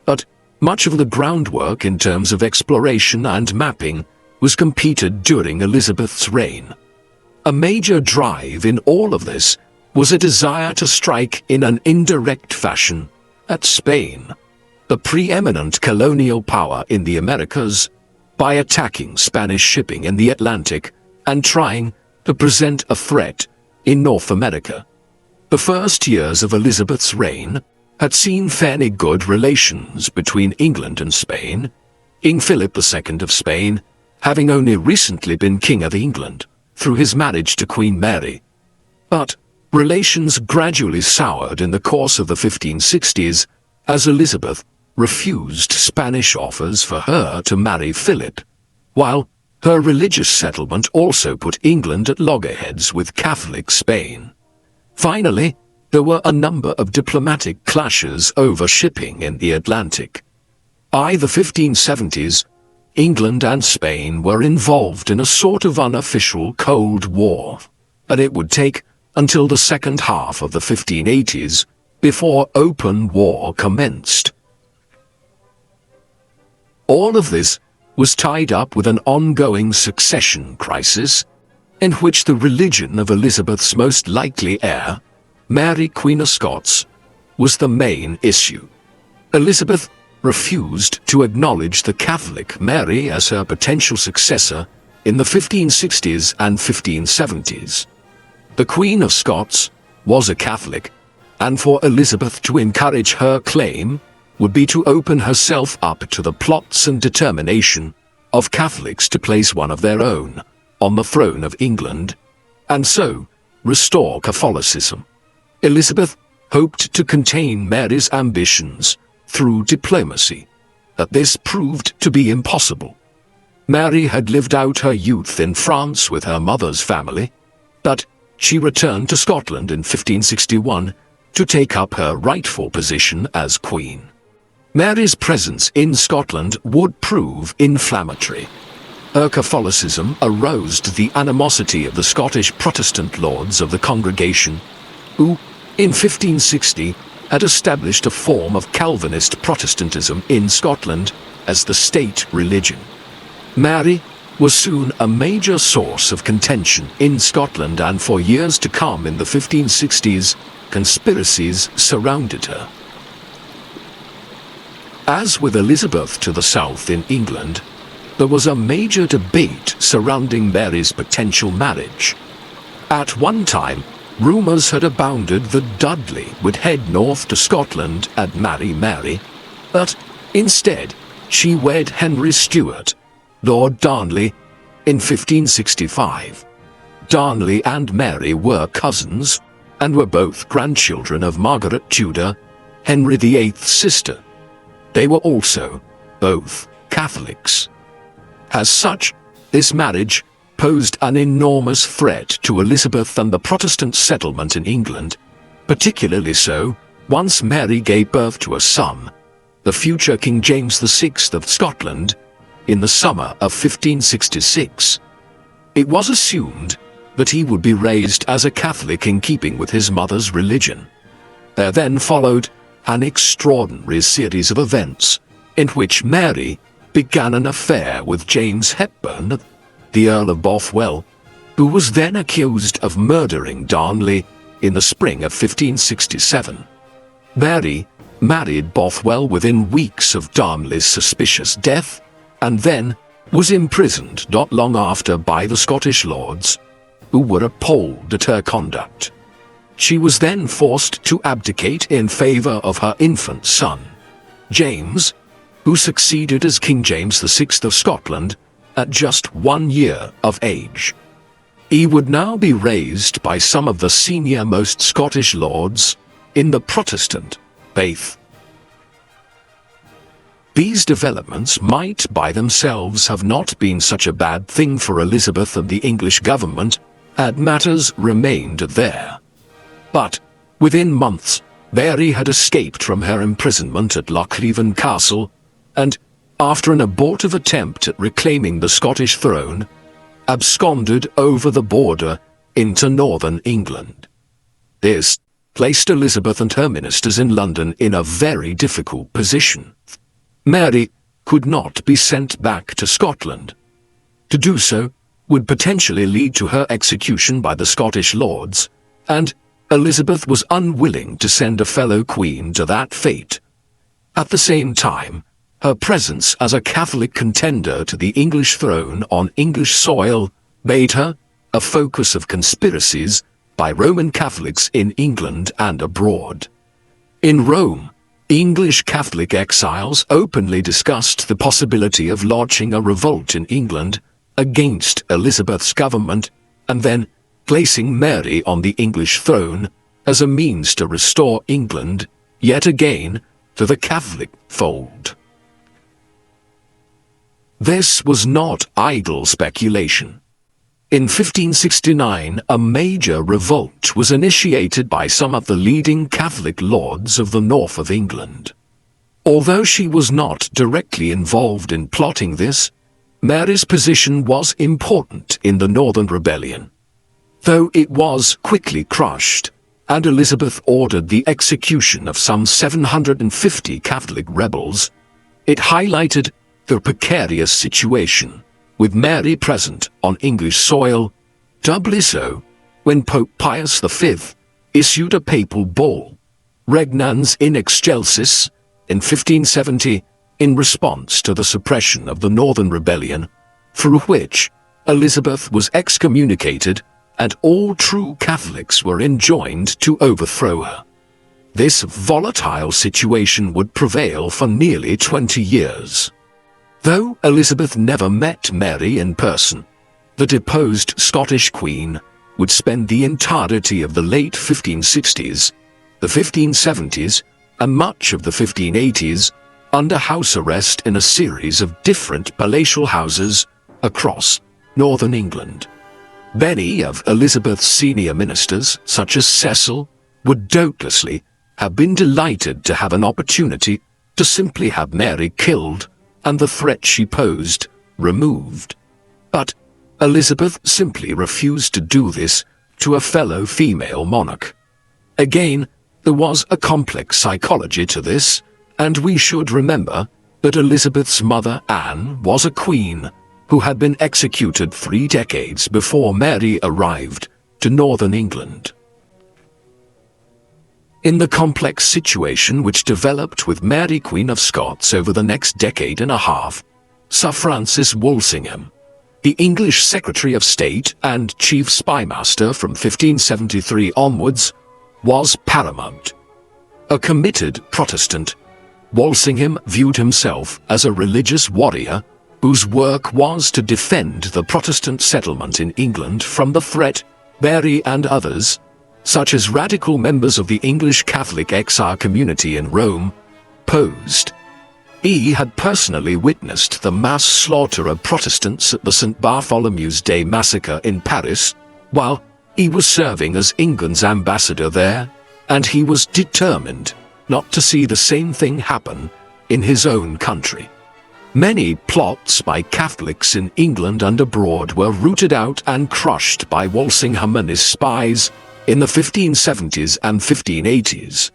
but much of the groundwork in terms of exploration and mapping was completed during Elizabeth's reign. A major drive in all of this was a desire to strike in an indirect fashion at Spain, the preeminent colonial power in the Americas, by attacking Spanish shipping in the Atlantic and trying to present a threat in North America. The first years of Elizabeth's reign had seen fairly good relations between England and Spain, King Philip II of Spain having only recently been King of England through his marriage to Queen Mary. But relations gradually soured in the course of the 1560s as Elizabeth refused Spanish offers for her to marry Philip, while her religious settlement also put England at loggerheads with Catholic Spain. Finally, there were a number of diplomatic clashes over shipping in the Atlantic. By the 1570s, England and Spain were involved in a sort of unofficial Cold War, and it would take until the second half of the 1580s before open war commenced. All of this was tied up with an ongoing succession crisis, in which the religion of Elizabeth's most likely heir, Mary Queen of Scots, was the main issue. Elizabeth refused to acknowledge the Catholic Mary as her potential successor in the 1560s and 1570s. The Queen of Scots was a Catholic, and for Elizabeth to encourage her claim would be to open herself up to the plots and determination of Catholics to place one of their own on the throne of England, and so restore Catholicism. Elizabeth hoped to contain Mary's ambitions through diplomacy, but this proved to be impossible. Mary had lived out her youth in France with her mother's family, but she returned to Scotland in 1561 to take up her rightful position as Queen. Mary's presence in Scotland would prove inflammatory. Her Catholicism aroused the animosity of the Scottish Protestant lords of the Congregation, who, in 1560, had established a form of Calvinist Protestantism in Scotland as the state religion. Mary was soon a major source of contention in Scotland, and for years to come in the 1560s, conspiracies surrounded her. As with Elizabeth to the south in England, there was a major debate surrounding Mary's potential marriage. At one time, rumours had abounded that Dudley would head north to Scotland and marry Mary, but instead she wed Henry Stuart, Lord Darnley, in 1565. Darnley and Mary were cousins, and were both grandchildren of Margaret Tudor, Henry VIII's sister. They were also both Catholics. As such, this marriage posed an enormous threat to Elizabeth and the Protestant settlement in England, particularly so once Mary gave birth to a son, the future King James VI of Scotland, in the summer of 1566. It was assumed that he would be raised as a Catholic in keeping with his mother's religion. There then followed an extraordinary series of events in which Mary began an affair with James Hepburn, the Earl of Bothwell, who was then accused of murdering Darnley in the spring of 1567. Mary married Bothwell within weeks of Darnley's suspicious death, and then was imprisoned not long after by the Scottish lords, who were appalled at her conduct. She was then forced to abdicate in favour of her infant son, James, who succeeded as King James VI of Scotland at just 1 year of age. He would now be raised by some of the senior-most Scottish lords in the Protestant faith. These developments might by themselves have not been such a bad thing for Elizabeth and the English government, had matters remained there. But within months, Mary had escaped from her imprisonment at Lochleven Castle, and, after an abortive attempt at reclaiming the Scottish throne, absconded over the border into northern England. This placed Elizabeth and her ministers in London in a very difficult position. Mary could not be sent back to Scotland. To do so would potentially lead to her execution by the Scottish lords, and Elizabeth was unwilling to send a fellow queen to that fate. At the same time, her presence as a Catholic contender to the English throne on English soil made her a focus of conspiracies by Roman Catholics in England and abroad. In Rome, English Catholic exiles openly discussed the possibility of launching a revolt in England against Elizabeth's government, and then placing Mary on the English throne as a means to restore England, yet again, to the Catholic fold. This was not idle speculation. In 1569, a major revolt was initiated by some of the leading Catholic lords of the north of England. Although she was not directly involved in plotting this, Mary's position was important in the Northern Rebellion. Though it was quickly crushed, and Elizabeth ordered the execution of some 750 Catholic rebels, it highlighted the precarious situation, with Mary present on English soil, doubly so when Pope Pius V issued a papal bull, Regnans in Excelsis, in 1570, in response to the suppression of the Northern Rebellion, through which Elizabeth was excommunicated and all true Catholics were enjoined to overthrow her. This volatile situation would prevail for nearly 20 years. Though Elizabeth never met Mary in person, the deposed Scottish Queen would spend the entirety of the late 1560s, the 1570s, and much of the 1580s under house arrest in a series of different palatial houses across northern England. Many of Elizabeth's senior ministers, such as Cecil, would doubtlessly have been delighted to have an opportunity to simply have Mary killed and the threat she posed removed. But Elizabeth simply refused to do this to a fellow female monarch. Again, there was a complex psychology to this, and we should remember that Elizabeth's mother Anne was a queen who had been executed 3 decades before Mary arrived to northern England. In the complex situation which developed with Mary Queen of Scots over the next decade and a half, Sir Francis Walsingham, the English Secretary of State and Chief Spymaster from 1573 onwards, was paramount. A committed Protestant, Walsingham viewed himself as a religious warrior whose work was to defend the Protestant settlement in England from the threat Mary and others, such as radical members of the English Catholic exile community in Rome, posed. He had personally witnessed the mass slaughter of Protestants at the St. Bartholomew's Day massacre in Paris, while he was serving as England's ambassador there, and he was determined not to see the same thing happen in his own country. Many plots by Catholics in England and abroad were rooted out and crushed by Walsingham and his spies in the 1570s and 1580s.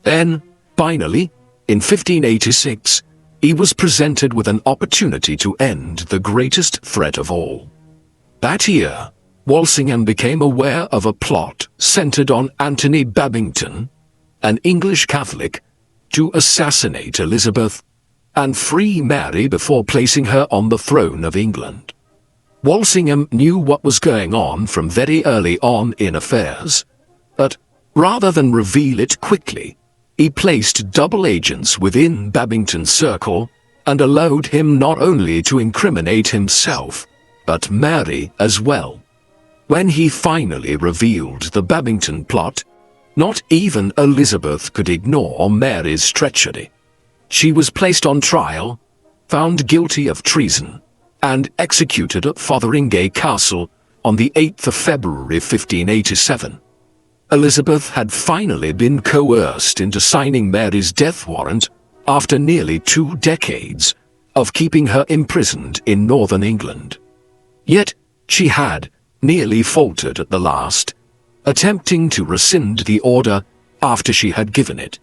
Then, finally, in 1586, he was presented with an opportunity to end the greatest threat of all. That year, Walsingham became aware of a plot centered on Anthony Babington, an English Catholic, to assassinate Elizabeth and free Mary before placing her on the throne of England. Walsingham knew what was going on from very early on in affairs, but rather than reveal it quickly, he placed double agents within Babington's circle and allowed him not only to incriminate himself, but Mary as well. When he finally revealed the Babington plot, not even Elizabeth could ignore Mary's treachery. She was placed on trial, found guilty of treason, and executed at Fotheringay Castle on the 8th of February 1587. Elizabeth had finally been coerced into signing Mary's death warrant after nearly 2 decades of keeping her imprisoned in northern England. Yet she had nearly faltered at the last, attempting to rescind the order after she had given it.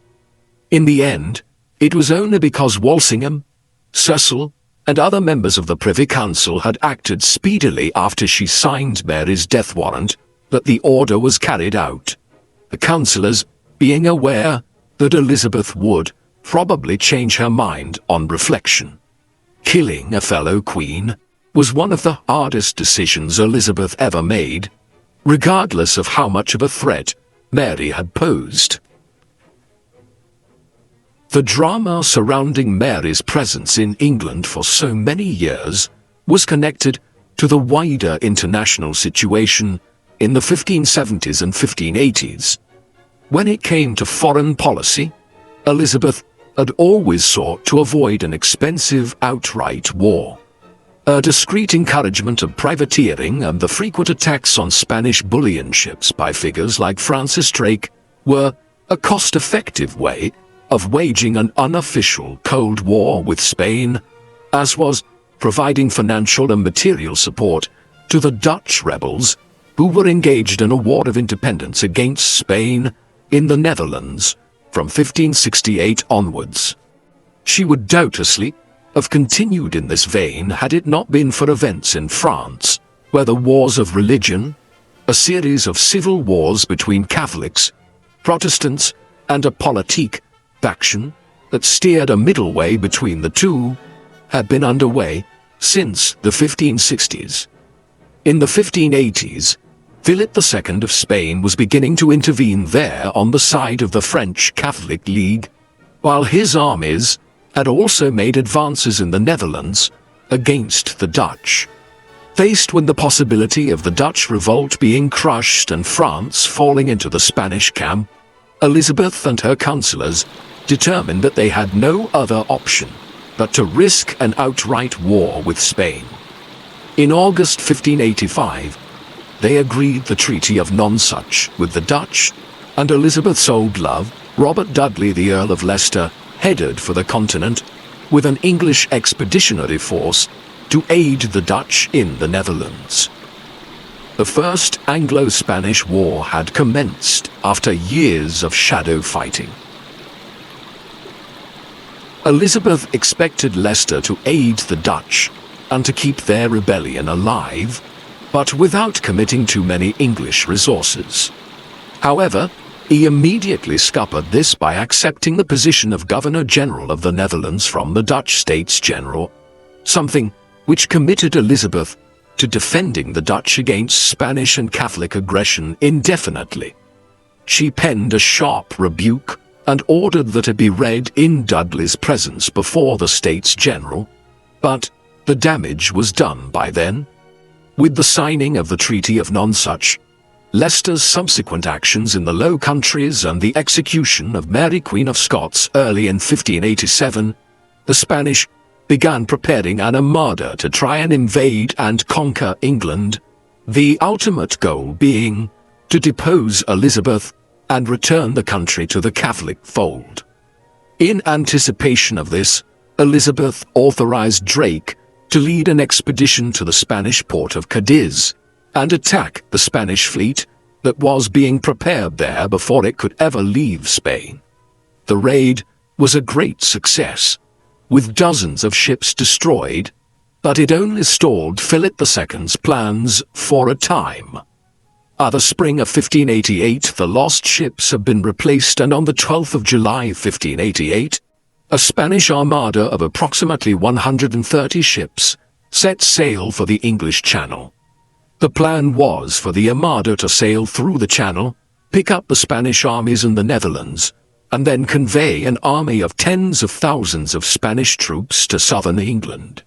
In the end, it was only because Walsingham, Cecil, and other members of the Privy Council had acted speedily after she signed Mary's death warrant that the order was carried out, the councillors being aware that Elizabeth would probably change her mind on reflection. Killing a fellow queen was one of the hardest decisions Elizabeth ever made, regardless of how much of a threat Mary had posed. The drama surrounding Mary's presence in England for so many years was connected to the wider international situation in the 1570s and 1580s. When it came to foreign policy, Elizabeth had always sought to avoid an expensive outright war. A discreet encouragement of privateering and the frequent attacks on Spanish bullion ships by figures like Francis Drake were a cost-effective way of waging an unofficial Cold War with Spain, as was providing financial and material support to the Dutch rebels who were engaged in a war of independence against Spain in the Netherlands from 1568 onwards. She would doubtlessly have continued in this vein had it not been for events in France, where the wars of religion, a series of civil wars between Catholics, Protestants, and a politique faction that steered a middle way between the two, had been underway since the 1560s. In the 1580s, Philip II of Spain was beginning to intervene there on the side of the French Catholic League, while his armies had also made advances in the Netherlands against the Dutch. Faced with the possibility of the Dutch revolt being crushed and France falling into the Spanish camp, Elizabeth and her councillors determined that they had no other option but to risk an outright war with Spain. In August 1585, they agreed the Treaty of Nonsuch with the Dutch, and Elizabeth's old love, Robert Dudley, the Earl of Leicester, headed for the continent with an English expeditionary force to aid the Dutch in the Netherlands. The First Anglo-Spanish War had commenced after years of shadow fighting. Elizabeth expected Leicester to aid the Dutch and to keep their rebellion alive, but without committing too many English resources. However, he immediately scuppered this by accepting the position of Governor-General of the Netherlands from the Dutch States General, something which committed Elizabeth to defending the Dutch against Spanish and Catholic aggression indefinitely. She penned a sharp rebuke and ordered that it be read in Dudley's presence before the States General, but the damage was done by then. With the signing of the Treaty of Nonsuch, Leicester's subsequent actions in the Low Countries and the execution of Mary Queen of Scots early in 1587, the Spanish began preparing an armada to try and invade and conquer England, the ultimate goal being to depose Elizabeth and return the country to the Catholic fold. In anticipation of this, Elizabeth authorized Drake to lead an expedition to the Spanish port of Cadiz and attack the Spanish fleet that was being prepared there before it could ever leave Spain. The raid was a great success, with dozens of ships destroyed, but it only stalled Philip II's plans for a time. By the spring of 1588, the lost ships had been replaced, and on the 12th of July 1588, a Spanish armada of approximately 130 ships set sail for the English Channel. The plan was for the armada to sail through the Channel, pick up the Spanish armies in the Netherlands, and then convey an army of tens of thousands of Spanish troops to southern England.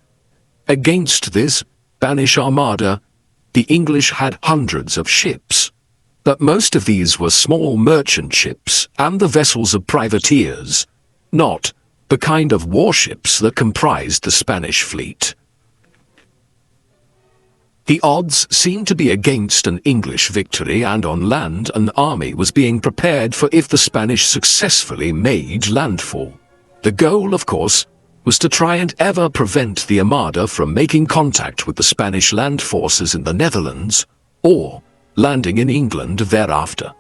Against this Spanish armada, the English had hundreds of ships, but most of these were small merchant ships and the vessels of privateers, not the kind of warships that comprised the Spanish fleet. The odds seemed to be against an English victory, and on land an army was being prepared for if the Spanish successfully made landfall. The goal, of course, was to try and ever prevent the armada from making contact with the Spanish land forces in the Netherlands, or landing in England thereafter.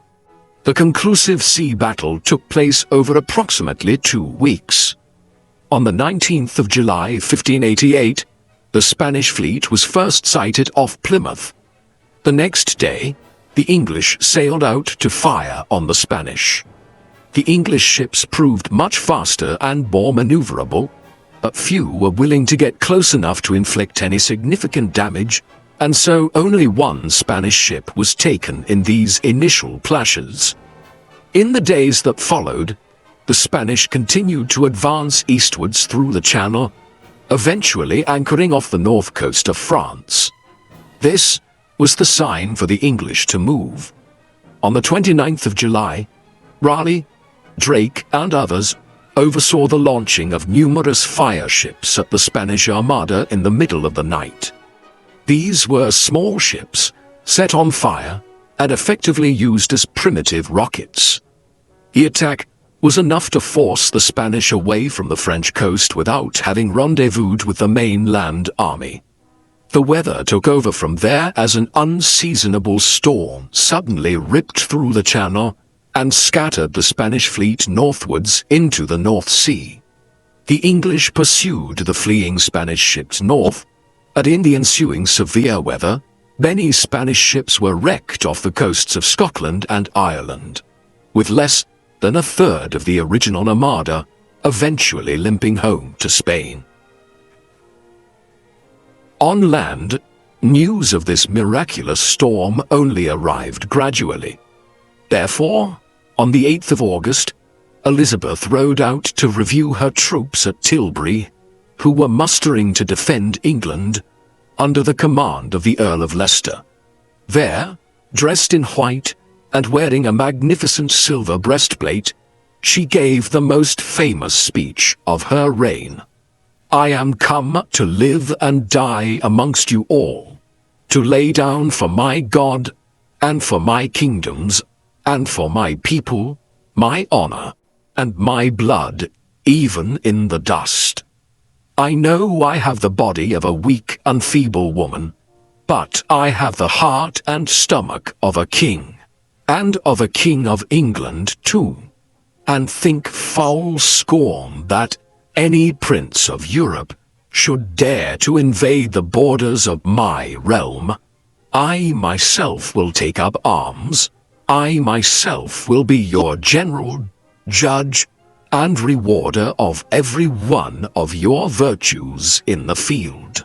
The conclusive sea battle took place over approximately 2 weeks. On the 19th of July 1588, the Spanish fleet was first sighted off Plymouth. The next day, the English sailed out to fire on the Spanish. The English ships proved much faster and more maneuverable, but few were willing to get close enough to inflict any significant damage, and so only one Spanish ship was taken in these initial clashes. In the days that followed, the Spanish continued to advance eastwards through the Channel, eventually anchoring off the north coast of France. This was the sign for the English to move. On the 29th of July, Raleigh, Drake, and others oversaw the launching of numerous fire ships at the Spanish Armada in the middle of the night. These were small ships, set on fire, and effectively used as primitive rockets. The attack was enough to force the Spanish away from the French coast without having rendezvoused with the mainland army. The weather took over from there as an unseasonable storm suddenly ripped through the channel and scattered the Spanish fleet northwards into the North Sea. The English pursued the fleeing Spanish ships north, and in the ensuing severe weather, many Spanish ships were wrecked off the coasts of Scotland and Ireland, with less than a third of the original armada eventually limping home to Spain. On land, news of this miraculous storm only arrived gradually. Therefore, on the 8th of August, Elizabeth rode out to review her troops at Tilbury, who were mustering to defend England under the command of the Earl of Leicester. There, dressed in white and wearing a magnificent silver breastplate, she gave the most famous speech of her reign. "I am come to live and die amongst you all, to lay down for my God, and for my kingdoms, and for my people, my honor, and my blood, even in the dust. I know I have the body of a weak and feeble woman, but I have the heart and stomach of a king, and of a king of England too, and think foul scorn that any prince of Europe should dare to invade the borders of my realm. I myself will take up arms. I myself will be your general, judge, and rewarder of every one of your virtues in the field."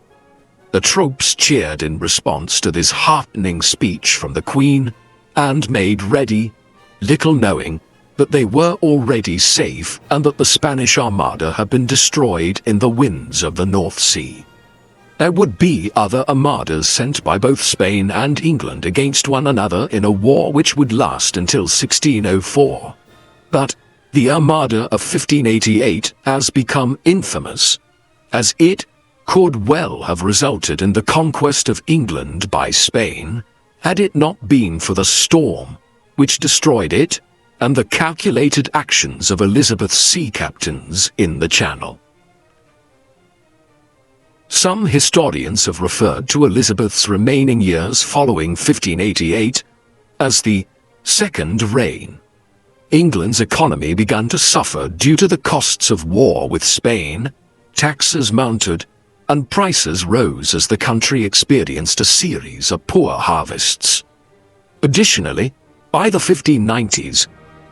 The troops cheered in response to this heartening speech from the Queen and made ready, little knowing that they were already safe and that the Spanish Armada had been destroyed in the winds of the North Sea. There would be other armadas sent by both Spain and England against one another in a war which would last until 1604. But the Armada of 1588 has become infamous, as it could well have resulted in the conquest of England by Spain, had it not been for the storm which destroyed it and the calculated actions of Elizabeth's sea captains in the Channel. Some historians have referred to Elizabeth's remaining years following 1588 as the Second Reign. England's economy began to suffer due to the costs of war with Spain, taxes mounted, and prices rose as the country experienced a series of poor harvests. Additionally, by the 1590s,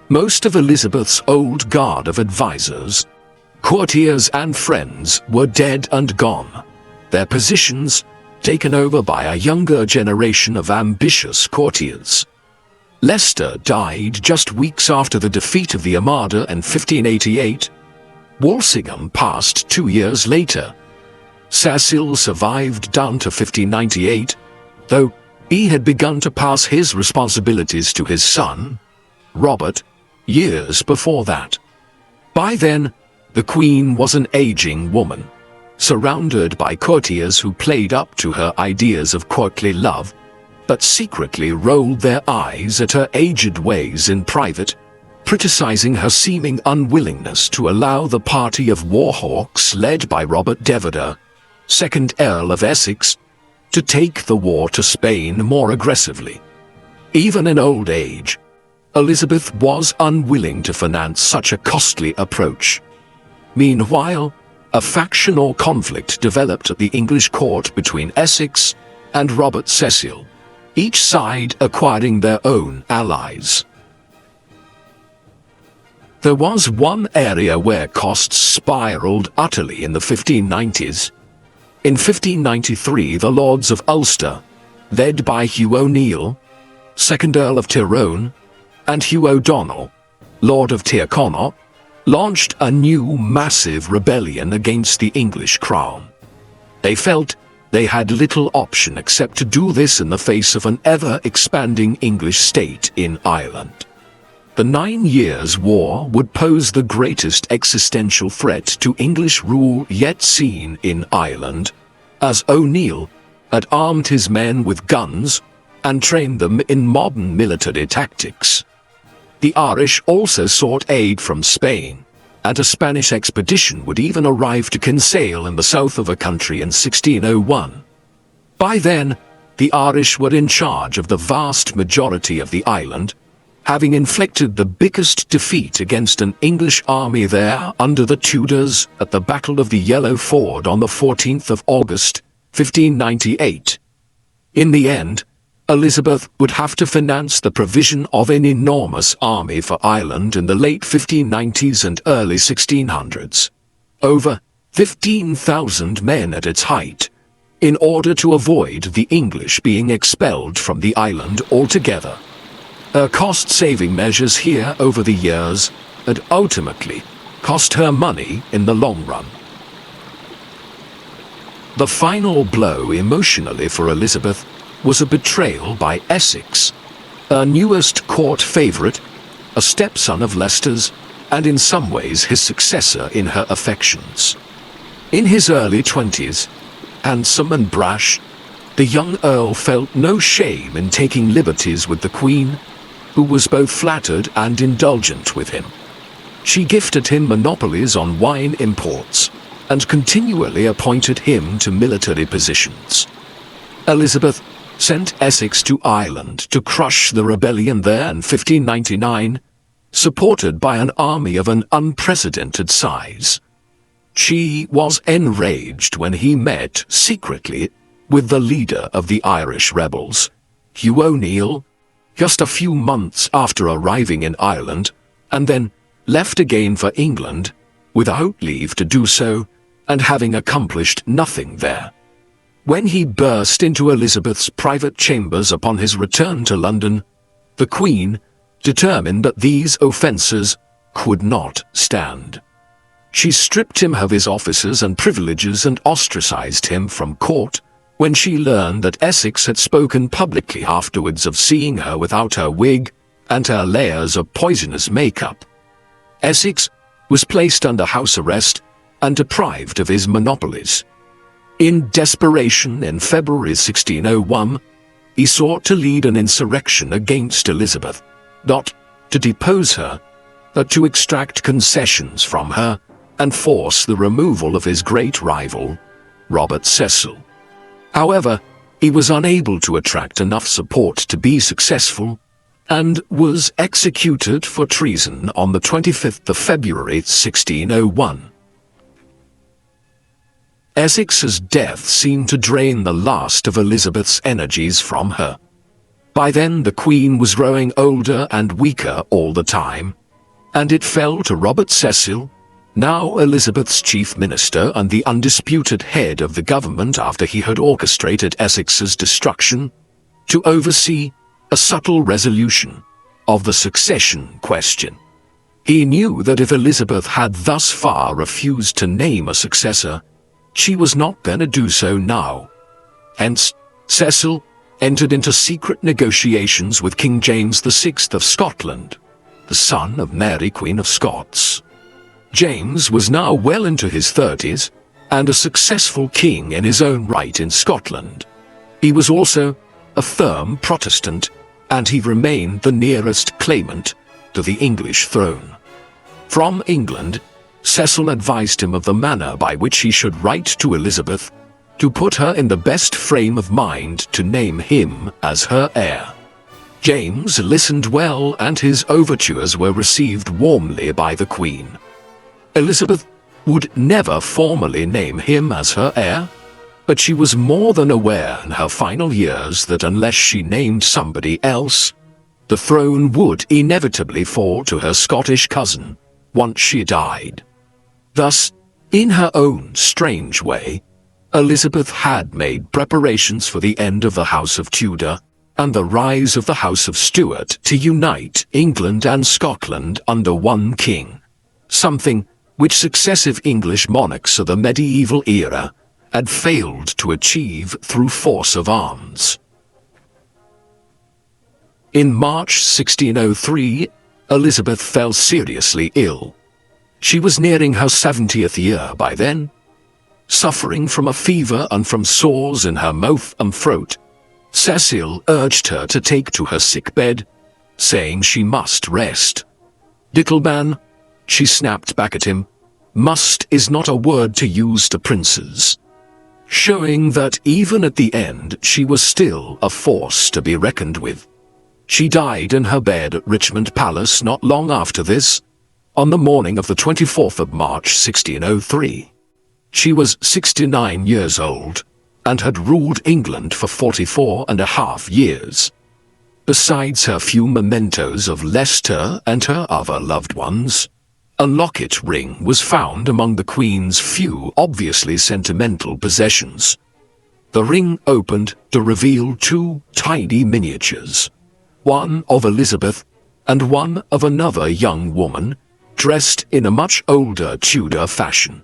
most of Elizabeth's old guard of advisors, courtiers and friends were dead and gone, their positions taken over by a younger generation of ambitious courtiers. Leicester died just weeks after the defeat of the Armada in 1588. Walsingham passed 2 years later. Cecil survived down to 1598, though he had begun to pass his responsibilities to his son, Robert, years before that. By then, the Queen was an aging woman, surrounded by courtiers who played up to her ideas of courtly love, but secretly rolled their eyes at her aged ways in private, criticizing her seeming unwillingness to allow the party of warhawks led by Robert Devonshire, 2nd Earl of Essex, to take the war to Spain more aggressively. Even in old age, Elizabeth was unwilling to finance such a costly approach. Meanwhile, a factional conflict developed at the English court between Essex and Robert Cecil, each side acquiring their own allies. There was one area where costs spiraled utterly in the 1590s. In 1593, the Lords of Ulster, led by Hugh O'Neill, 2nd Earl of Tyrone, and Hugh O'Donnell, Lord of Tyrconnell, launched a new massive rebellion against the English crown. They felt they had little option except to do this in the face of an ever-expanding English state in Ireland. The 9 Years' War would pose the greatest existential threat to English rule yet seen in Ireland, as O'Neill had armed his men with guns and trained them in modern military tactics. The Irish also sought aid from Spain, and a Spanish expedition would even arrive to Kinsale in the south of the country in 1601. By then, the Irish were in charge of the vast majority of the island, having inflicted the biggest defeat against an English army there under the Tudors at the Battle of the Yellow Ford on the 14th of August, 1598. In the end, Elizabeth would have to finance the provision of an enormous army for Ireland in the late 1590s and early 1600s. Over 15,000 men at its height, in order to avoid the English being expelled from the island altogether. Her cost-saving measures here over the years had ultimately cost her money in the long run. The final blow emotionally for Elizabeth was a betrayal by Essex, her newest court favourite, a stepson of Leicester's, and in some ways his successor in her affections. In his early 20s, handsome and brash, the young Earl felt no shame in taking liberties with the Queen, who was both flattered and indulgent with him. She gifted him monopolies on wine imports, and continually appointed him to military positions. Elizabeth sent Essex to Ireland to crush the rebellion there in 1599, supported by an army of an unprecedented size. She was enraged when he met secretly with the leader of the Irish rebels, Hugh O'Neill, just a few months after arriving in Ireland, and then left again for England without leave to do so, and having accomplished nothing there. When he burst into Elizabeth's private chambers upon his return to London, the Queen determined that these offences could not stand. She stripped him of his offices and privileges and ostracized him from court when she learned that Essex had spoken publicly afterwards of seeing her without her wig and her layers of poisonous makeup. Essex was placed under house arrest and deprived of his monopolies. In desperation, in February 1601, he sought to lead an insurrection against Elizabeth, not to depose her, but to extract concessions from her and force the removal of his great rival, Robert Cecil. However, he was unable to attract enough support to be successful, and was executed for treason on the 25th of February 1601. Essex's death seemed to drain the last of Elizabeth's energies from her. By then the Queen was growing older and weaker all the time, and it fell to Robert Cecil, now Elizabeth's chief minister and the undisputed head of the government after he had orchestrated Essex's destruction, to oversee a subtle resolution of the succession question. He knew that if Elizabeth had thus far refused to name a successor, she was not going to do so now. Hence, Cecil entered into secret negotiations with King James VI of Scotland, the son of Mary Queen of Scots. James was now well into his 30s, and a successful king in his own right in Scotland. He was also a firm Protestant, and he remained the nearest claimant to the English throne. From England, Cecil advised him of the manner by which he should write to Elizabeth, to put her in the best frame of mind to name him as her heir. James listened well, and his overtures were received warmly by the Queen. Elizabeth would never formally name him as her heir, but she was more than aware in her final years that unless she named somebody else, the throne would inevitably fall to her Scottish cousin once she died. Thus, in her own strange way, Elizabeth had made preparations for the end of the House of Tudor and the rise of the House of Stuart to unite England and Scotland under one king, something which successive English monarchs of the medieval era had failed to achieve through force of arms. In March 1603, Elizabeth fell seriously ill. She was nearing her 70th year by then, suffering from a fever and from sores in her mouth and throat. Cecil urged her to take to her sickbed, saying she must rest. "Little man," she snapped back at him, "must is not a word to use to princes," showing that even at the end she was still a force to be reckoned with. She died in her bed at Richmond Palace not long after this, on the morning of the 24th of March 1603. She was 69 years old, and had ruled England for 44.5 years. Besides her few mementos of Leicester and her other loved ones, a locket ring was found among the Queen's few obviously sentimental possessions. The ring opened to reveal two tiny miniatures, one of Elizabeth and one of another young woman, dressed in a much older Tudor fashion.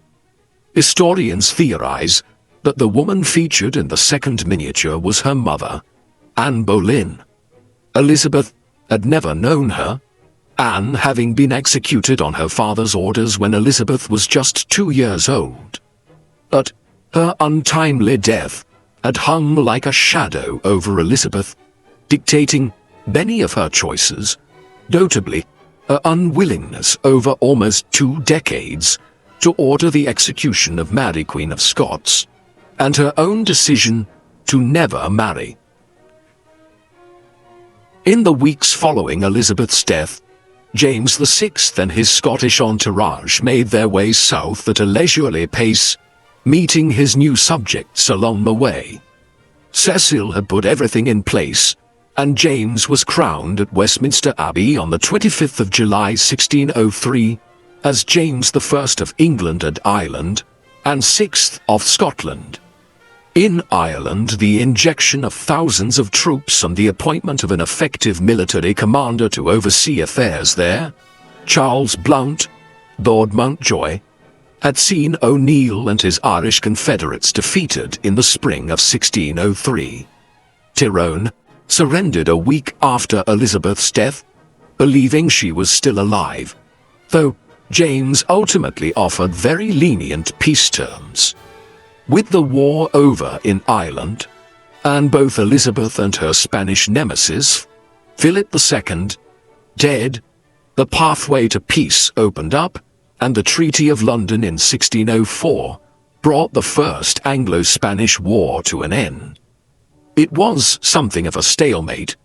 Historians theorize that the woman featured in the second miniature was her mother, Anne Boleyn. Elizabeth had never known her, Anne having been executed on her father's orders when Elizabeth was just 2 years old. But her untimely death had hung like a shadow over Elizabeth, dictating many of her choices, notably her unwillingness over almost 2 decades to order the execution of Mary Queen of Scots, and her own decision to never marry. In the weeks following Elizabeth's death, James VI and his Scottish entourage made their way south at a leisurely pace, meeting his new subjects along the way. Cecil had put everything in place, and James was crowned at Westminster Abbey on the 25th of July 1603 as James I of England and Ireland, and 6th of Scotland. In Ireland, the injection of thousands of troops and the appointment of an effective military commander to oversee affairs there, Charles Blount, Lord Mountjoy, had seen O'Neill and his Irish confederates defeated in the spring of 1603. Tyrone surrendered a week after Elizabeth's death, believing she was still alive, though James ultimately offered very lenient peace terms. With the war over in Ireland, and both Elizabeth and her Spanish nemesis, Philip II, dead, the pathway to peace opened up, and the Treaty of London in 1604 brought the First Anglo-Spanish War to an end. It was something of a stalemate,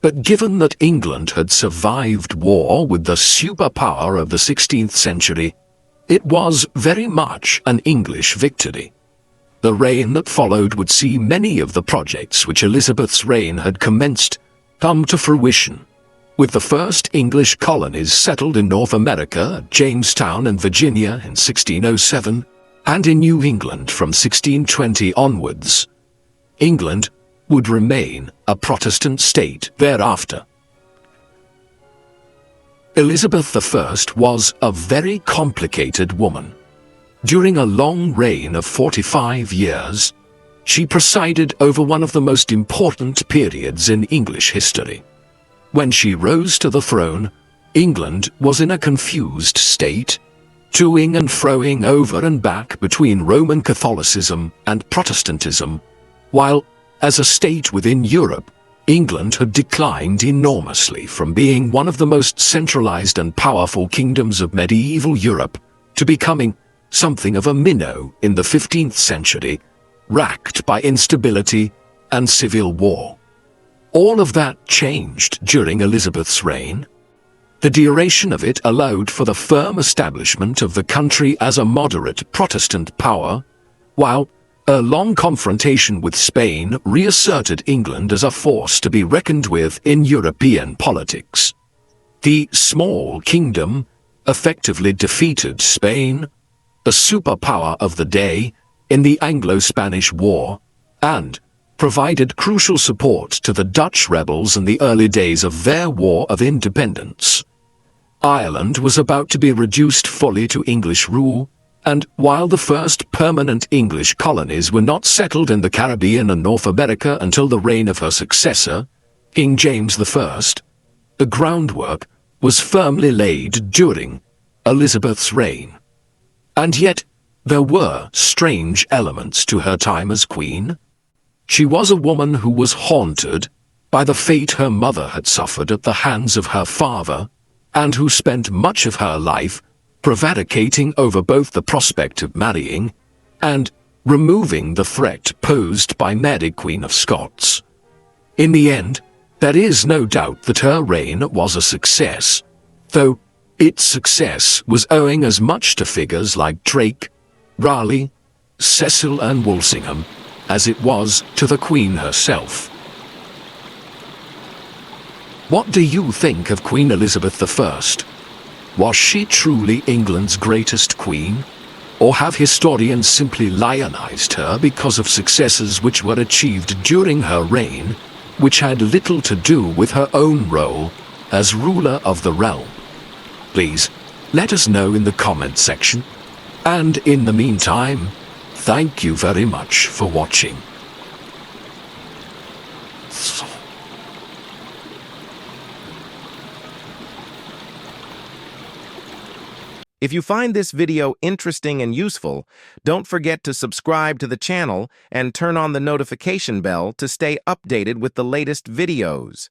but given that England had survived war with the superpower of the 16th century, it was very much an English victory. The reign that followed would see many of the projects which Elizabeth's reign had commenced come to fruition, with the first English colonies settled in North America at Jamestown and Virginia in 1607, and in New England from 1620 onwards. England would remain a Protestant state thereafter. Elizabeth I was a very complicated woman. During a long reign of 45 years, she presided over one of the most important periods in English history. When she rose to the throne, England was in a confused state, toing and froing over and back between Roman Catholicism and Protestantism, while, as a state within Europe, England had declined enormously from being one of the most centralized and powerful kingdoms of medieval Europe to becoming something of a minnow in the 15th century, racked by instability and civil war. All of that changed during Elizabeth's reign. The duration of it allowed for the firm establishment of the country as a moderate Protestant power, while a long confrontation with Spain reasserted England as a force to be reckoned with in European politics. The small kingdom effectively defeated Spain, the superpower of the day, in the Anglo-Spanish War, and provided crucial support to the Dutch rebels in the early days of their War of Independence. Ireland was about to be reduced fully to English rule, and while the first permanent English colonies were not settled in the Caribbean and North America until the reign of her successor, King James I, the groundwork was firmly laid during Elizabeth's reign. And yet, there were strange elements to her time as queen. She was a woman who was haunted by the fate her mother had suffered at the hands of her father, and who spent much of her life prevaricating over both the prospect of marrying and removing the threat posed by Mary, Queen of Scots. In the end, there is no doubt that her reign was a success, though its success was owing as much to figures like Drake, Raleigh, Cecil and Walsingham as it was to the Queen herself. What do you think of Queen Elizabeth I? Was she truly England's greatest queen? Or have historians simply lionized her because of successes which were achieved during her reign, which had little to do with her own role as ruler of the realm? Please, let us know in the comment section. And in the meantime, thank you very much for watching. If you find this video interesting and useful, don't forget to subscribe to the channel and turn on the notification bell to stay updated with the latest videos.